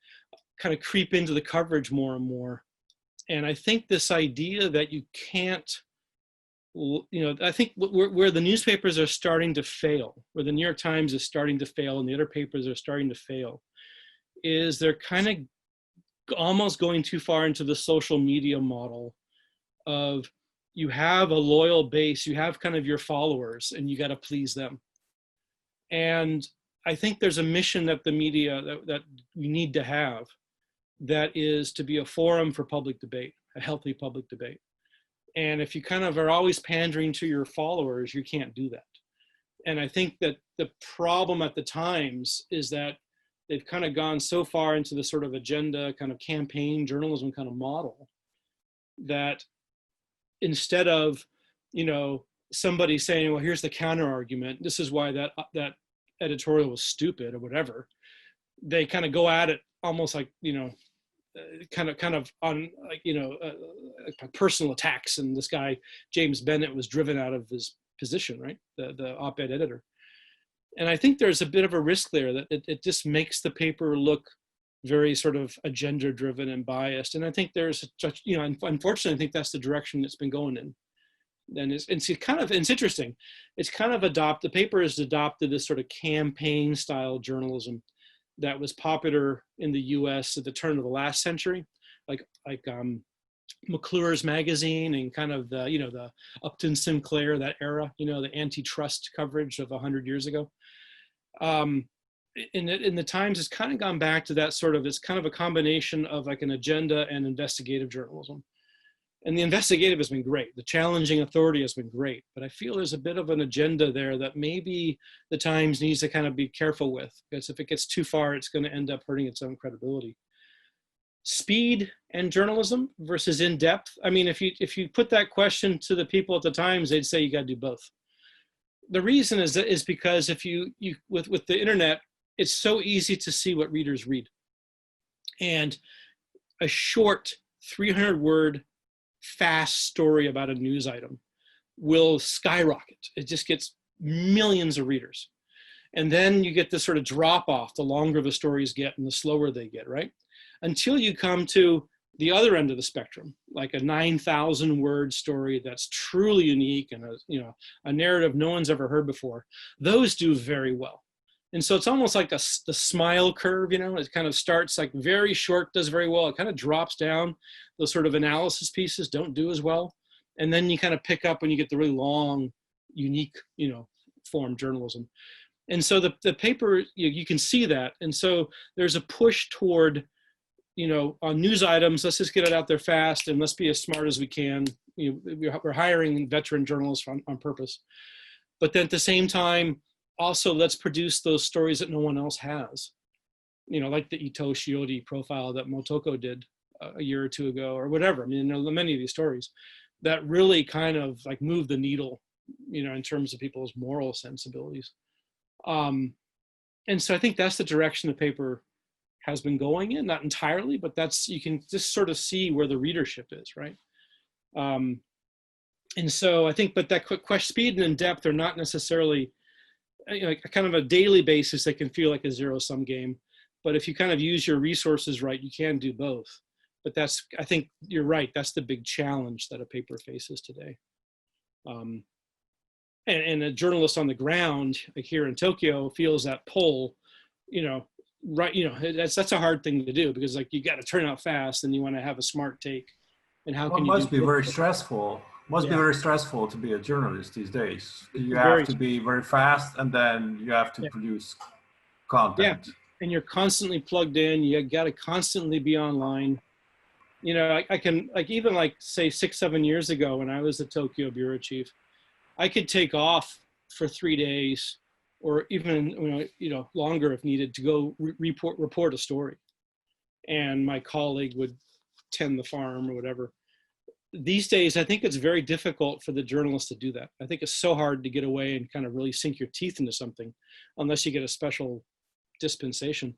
kind of creep into the coverage more and more. And I think this idea that you can't, you know, I think where the newspapers are starting to fail, where the New York Times is starting to fail and the other papers are starting to fail, is they're kind of almost going too far into the social media model of you have a loyal base, you have kind of your followers, and you got to please them. And I think there's a mission that the media that we need to have, that is to be a forum for public debate, a healthy public debate. And if you kind of are always pandering to your followers, you can't do that. And I think that the problem at the Times is that they've kind of gone so far into the sort of agenda, kind of campaign journalism kind of model, that instead of, you know, somebody saying, well, here's the counter argument, this is why that editorial was stupid or whatever, they kind of go at it almost like, kind of on like, personal attacks. And this guy, James Bennett, was driven out of his position, right? The op-ed editor. And I think there's a bit of a risk there that it just makes the paper look very sort of agenda driven and biased. And I think there's such, unfortunately, I think that's the direction it's been going in. And it's interesting. It's kind of the paper has adopted this sort of campaign style journalism that was popular in the US at the turn of the last century, like McClure's magazine and kind of the Upton Sinclair, that era, the antitrust coverage of 100 years ago. In the Times, it's kind of gone back to that sort of, it's kind of a combination of like an agenda and investigative journalism. And the investigative has been great. The challenging authority has been great, but I feel there's a bit of an agenda there that maybe the Times needs to kind of be careful with, because if it gets too far, it's going to end up hurting its own credibility. Speed and journalism versus in-depth. I mean, if you put that question to the people at the Times, they'd say you got to do both. The reason is because if you with the internet, it's so easy to see what readers read. And a short 300-word fast story about a news item will skyrocket. It just gets millions of readers. And then you get this sort of drop off the longer the stories get and the slower they get, right? Until you come to the other end of the spectrum, like a 9,000 word story that's truly unique and a narrative no one's ever heard before. Those do very well. And so it's almost like the smile curve, it kind of starts like very short, does very well. It kind of drops down. Those sort of analysis pieces don't do as well. And then you kind of pick up when you get the really long, unique, form journalism. And so the paper, you can see that. And so there's a push toward, on news items, let's just get it out there fast and let's be as smart as we can. We're hiring veteran journalists on purpose. But then at the same time, also, let's produce those stories that no one else has, like the Ito Shiodi profile that Motoko did a year or two ago or whatever. I mean, many of these stories that really kind of like move the needle, in terms of people's moral sensibilities. And so I think that's the direction the paper has been going in, not entirely, but you can just sort of see where the readership is, right? And so I think, but that quick question, speed and in depth are not necessarily, kind of a daily basis, they can feel like a zero-sum game. But if you kind of use your resources right, you can do both. But I think you're right, that's the big challenge that a paper faces today. And a journalist on the ground, like here in Tokyo, feels that pull, right, that's a hard thing to do, because like you got to turn out fast and you want to have a smart take. And how can you must be very stressful. Must be very stressful to be a journalist these days. You have to be very fast, and then you have to produce content. Yeah, and you're constantly plugged in. You got to constantly be online. I can, like, even like say 6-7 years ago when I was the Tokyo bureau chief, I could take off for 3 days, or even longer if needed, to go report a story, and my colleague would tend the farm or whatever. These days, I think it's very difficult for the journalist to do that. I think it's so hard to get away and kind of really sink your teeth into something unless you get a special dispensation,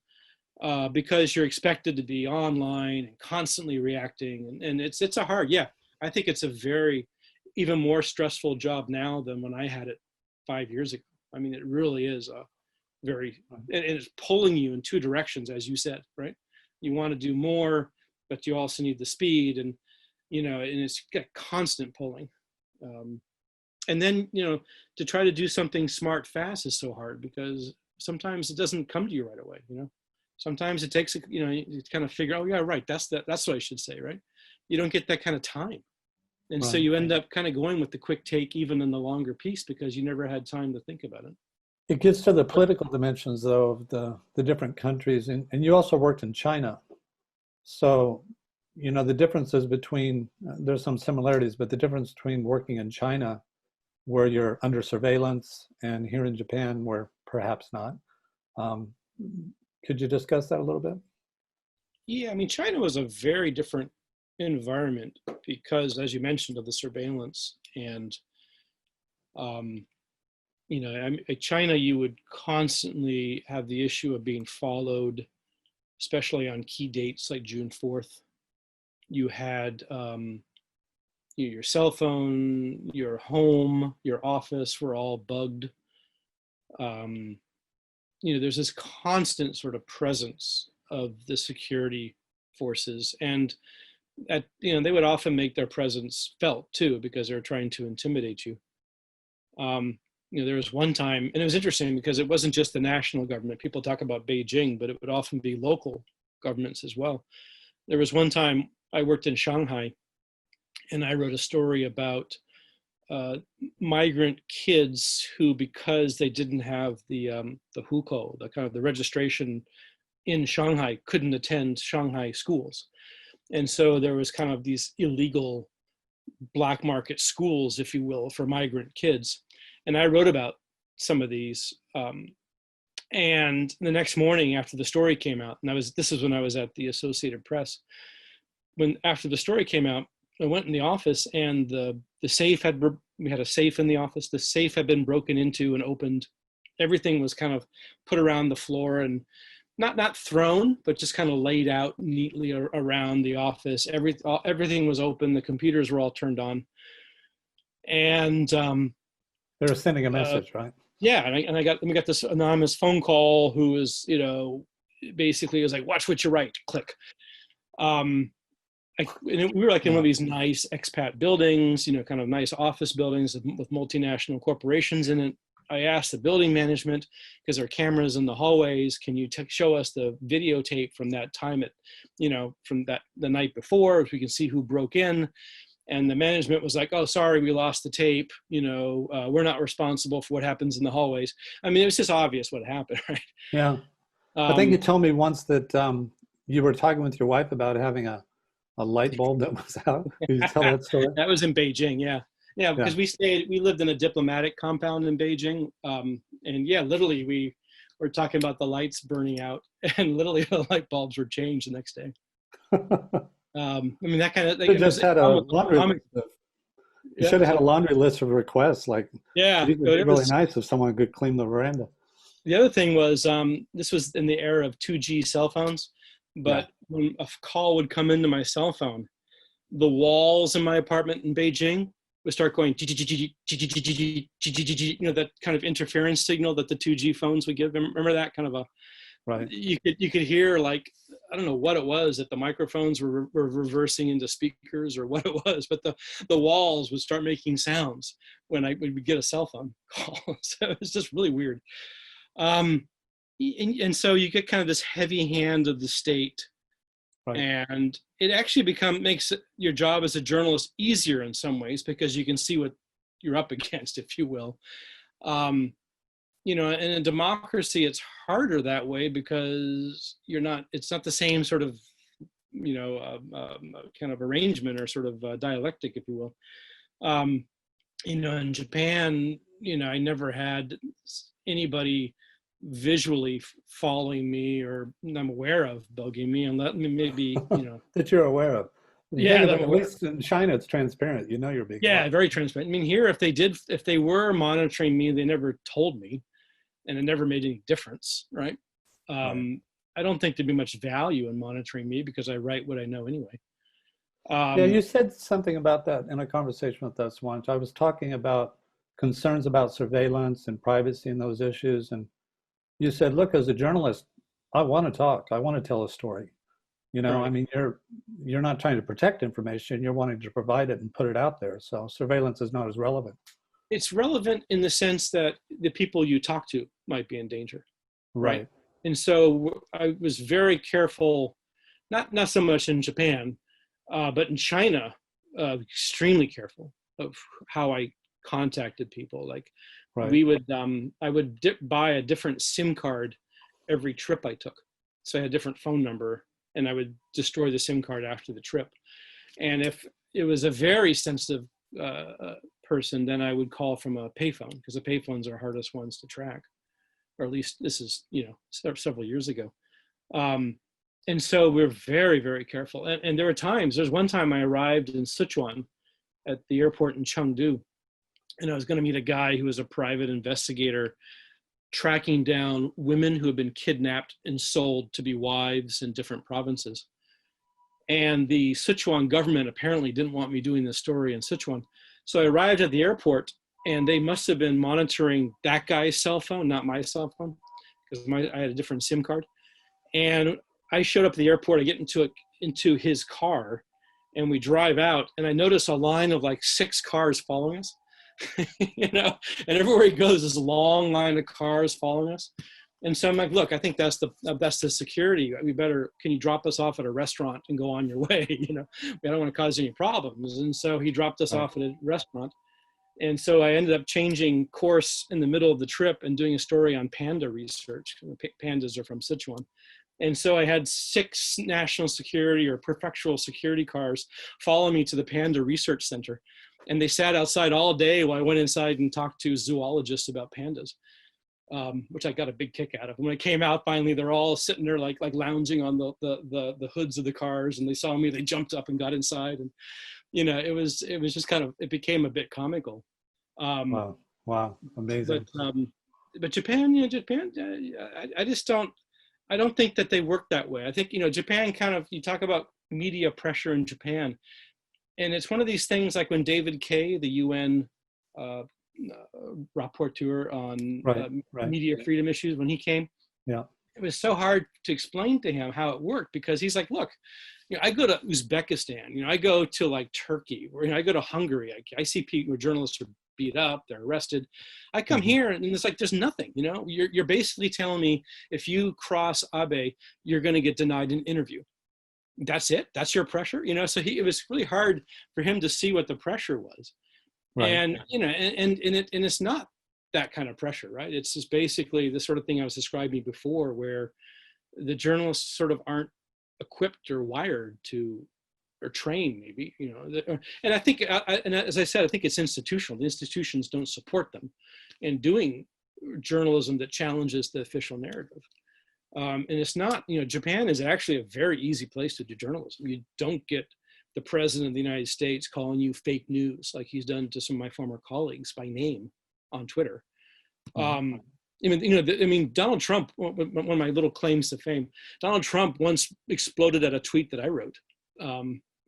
because you're expected to be online and constantly reacting. And it's a hard, I think it's a very, even more stressful job now than when I had it 5 years ago. I mean, it really is a very, and it's pulling you in two directions, as you said, right? You want to do more, but you also need the speed, and and it's got constant pulling. And then, to try to do something smart fast is so hard, because sometimes it doesn't come to you right away. Sometimes it takes, you kind of figure, oh yeah, right, that's what I should say, right? You don't get that kind of time. And so you end up kind of going with the quick take, even in the longer piece, because you never had time to think about it. It gets to the political dimensions, though, of the different countries. And you also worked in China. So, the differences between, there's some similarities, but the difference between working in China, where you're under surveillance, and here in Japan, where perhaps not. Could you discuss that a little bit? Yeah, I mean, China was a very different environment because, as you mentioned, of the surveillance, and China, you would constantly have the issue of being followed, especially on key dates like June 4th. You had your cell phone, your home, your office were all bugged. There's this constant sort of presence of the security forces, and they would often make their presence felt too, because they're trying to intimidate you. There was one time, and it was interesting because it wasn't just the national government. People talk about Beijing, but it would often be local governments as well. There was one time I worked in Shanghai, and I wrote a story about migrant kids who, because they didn't have the hukou, the kind of the registration in Shanghai, couldn't attend Shanghai schools. And so there was kind of these illegal black market schools, if you will, for migrant kids. And I wrote about some of these. And the next morning after the story came out, and this is when I was at the Associated Press, after the story came out, I went in the office, and the safe we had a safe in the office. The safe had been broken into and opened. Everything was kind of put around the floor, and not thrown, but just kind of laid out neatly around the office. Everything was open. The computers were all turned on. And they were sending a message, right? Yeah, and we got this anonymous phone call who was, basically was like, "Watch what you write." Click. And we were like in one of these nice expat buildings, kind of nice office buildings with multinational corporations in it. I asked the building management, because there are cameras in the hallways, can you show us the videotape from that time from the night before, so we can see who broke in. And the management was like, "Oh, sorry, we lost the tape. We're not responsible for what happens in the hallways." I mean, it was just obvious what happened, right? Yeah. I think you told me once that you were talking with your wife about having a light bulb that was out. Did you tell that story? That was in Beijing, yeah. Yeah, because we lived in a diplomatic compound in Beijing. And yeah, literally we were talking about the lights burning out, and literally the light bulbs were changed the next day. I mean, that kind of thing. You just had a laundry list. You should have had a laundry list of requests. Like, yeah, it would be really nice if someone could clean the veranda. The other thing was, this was in the era of 2G cell phones, but when a call would come into my cell phone, the walls in my apartment in Beijing would start going, that kind of interference signal that the 2G phones would give. Remember that kind of a, right? You could hear, like, I don't know what it was, that the microphones were reversing into speakers or what it was, but the walls would start making sounds when we would get a cell phone call. So it was just really weird. And so you get kind of this heavy hand of the state, right. And it actually makes your job as a journalist easier in some ways, because you can see what you're up against, if you will. In a democracy, it's harder that way, because it's not the same sort of, kind of arrangement or sort of dialectic, if you will. In Japan, I never had anybody visually following me, or I'm aware of bugging me, and maybe, that you're aware of. Yeah, at least in China, it's transparent. You're being watched. Very transparent. I mean, here, if they were monitoring me, they never told me, and it never made any difference, right? Right. I don't think there'd be much value in monitoring me, because I write what I know anyway. You said something about that in a conversation with us once. I was talking about concerns about surveillance and privacy and those issues, and you said, "Look, as a journalist, I want to talk. I want to tell a story." Right. I mean, you're not trying to protect information. You're wanting to provide it and put it out there. So surveillance is not as relevant. It's relevant in the sense that the people you talk to might be in danger. Right. And so I was very careful, not so much in Japan, but in China, extremely careful of how I contacted people. Like, right. I would buy a different SIM card every trip I took. So I had a different phone number, and I would destroy the SIM card after the trip. And if it was a very sensitive person, then I would call from a payphone, because the payphones are hardest ones to track, or at least this is, several years ago. And so we're very, very careful. And there's one time I arrived in Sichuan at the airport in Chengdu, and I was going to meet a guy who was a private investigator tracking down women who had been kidnapped and sold to be wives in different provinces. And the Sichuan government apparently didn't want me doing this story in Sichuan. So I arrived at the airport, and they must have been monitoring that guy's cell phone, not my cell phone, because I had a different SIM card. And I showed up at the airport, I get into his car, and we drive out, and I notice a line of like 6 cars following us. You know, and everywhere he goes, there's a long line of cars following us. And so I'm like, look, I think that's the security. Can you drop us off at a restaurant and go on your way? You know, I don't want to cause any problems. And so he dropped us off at a restaurant. And so I ended up changing course in the middle of the trip and doing a story on panda research. Pandas are from Sichuan. And so I had 6 national security or prefectural security cars follow me to the Panda Research Center. And they sat outside all day while I went inside and talked to zoologists about pandas, which I got a big kick out of. When I came out, finally, they're all sitting there like lounging on the hoods of the cars, and they saw me, they jumped up and got inside. And, you know, it was just kind of, it became a bit comical. Wow, amazing. But Japan, you know, I don't think that they work that way. I think, you know, Japan kind of, you talk about media pressure in Japan, and it's one of these things like when David Kaye, the UN rapporteur on media freedom issues, when he came, it was so hard to explain to him how it worked, because he's like, look, you know, I go to Uzbekistan, you know, I go to like Turkey, or, you know, I go to Hungary, I see people, journalists are beat up, they're arrested. I come here and it's like, there's nothing, you know, you're basically telling me if you cross Abe, you're going to get denied an interview. That's it. That's your pressure, you know? So it was really hard for him to see what the pressure was. And, you know, and it's not that kind of pressure, right? It's just basically the sort of thing I was describing before, where the journalists sort of aren't equipped or wired to, or trained maybe, you know, and I think, and as I said, I think it's institutional. The institutions don't support them in doing journalism that challenges the official narrative. And it's not, you know, Japan is actually a very easy place to do journalism. You don't get the president of the United States calling you fake news like he's done to some of my former colleagues by name on Twitter. I mean, you know, Donald Trump, one of my little claims to fame, Donald Trump once exploded at a tweet that I wrote.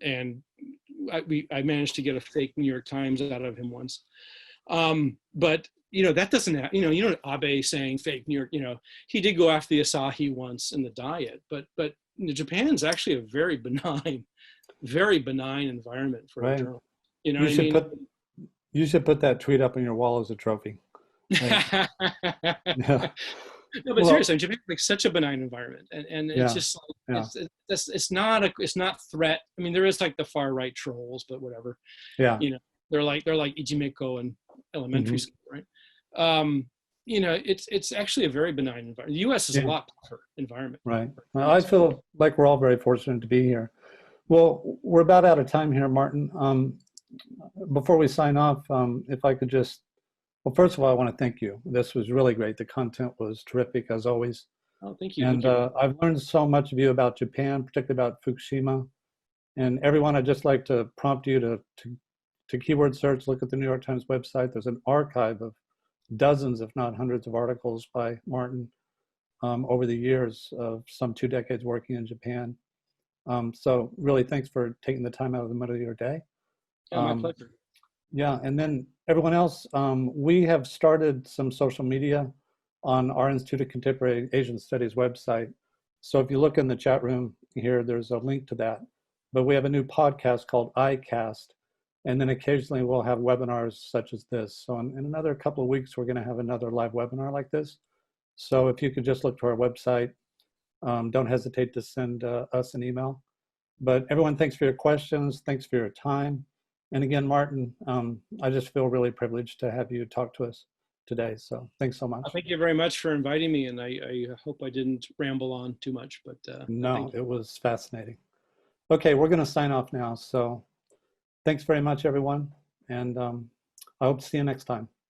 And I managed to get a fake New York Times out of him once. But, you know, that doesn't have, you know, Abe saying fake New York, you know, he did go after the Asahi once in the diet, but you know, Japan's actually a very benign environment for a journalist. You know what I mean? You should put that tweet up on your wall as a trophy. Right? No, but seriously, Japan's like such a benign environment, and it's just like, it's not threat. I mean, there is like the far right trolls, but whatever. Yeah, you know, they're like Ijimeko in elementary school, right? You know, it's actually a very benign environment. The U.S. is a lot tougher environment. Right. Well, I feel like we're all very fortunate to be here. Well, we're about out of time here, Martin. Before we sign off, if I could just. Well, first of all, I want to thank you. This was really great. The content was terrific, as always. Oh, thank you. And I've learned so much of you about Japan, particularly about Fukushima. And everyone, I'd just like to prompt you to keyword search, look at the New York Times website. There's an archive of dozens, if not hundreds of articles by Martin over the years of some 2 decades working in Japan. So really, thanks for taking the time out of the middle of your day. Yeah, my pleasure. Yeah, and then everyone else, we have started some social media on our Institute of Contemporary Asian Studies website. So if you look in the chat room here, there's a link to that. But we have a new podcast called iCast, and then occasionally we'll have webinars such as this. So in another couple of weeks, we're going to have another live webinar like this. So if you could just look to our website, don't hesitate to send us an email. But everyone, thanks for your questions. Thanks for your time. And again, Martin, I just feel really privileged to have you talk to us today. So thanks so much. Thank you very much for inviting me. And I hope I didn't ramble on too much, but no, it was fascinating. Okay, we're going to sign off now. So thanks very much, everyone. And I hope to see you next time.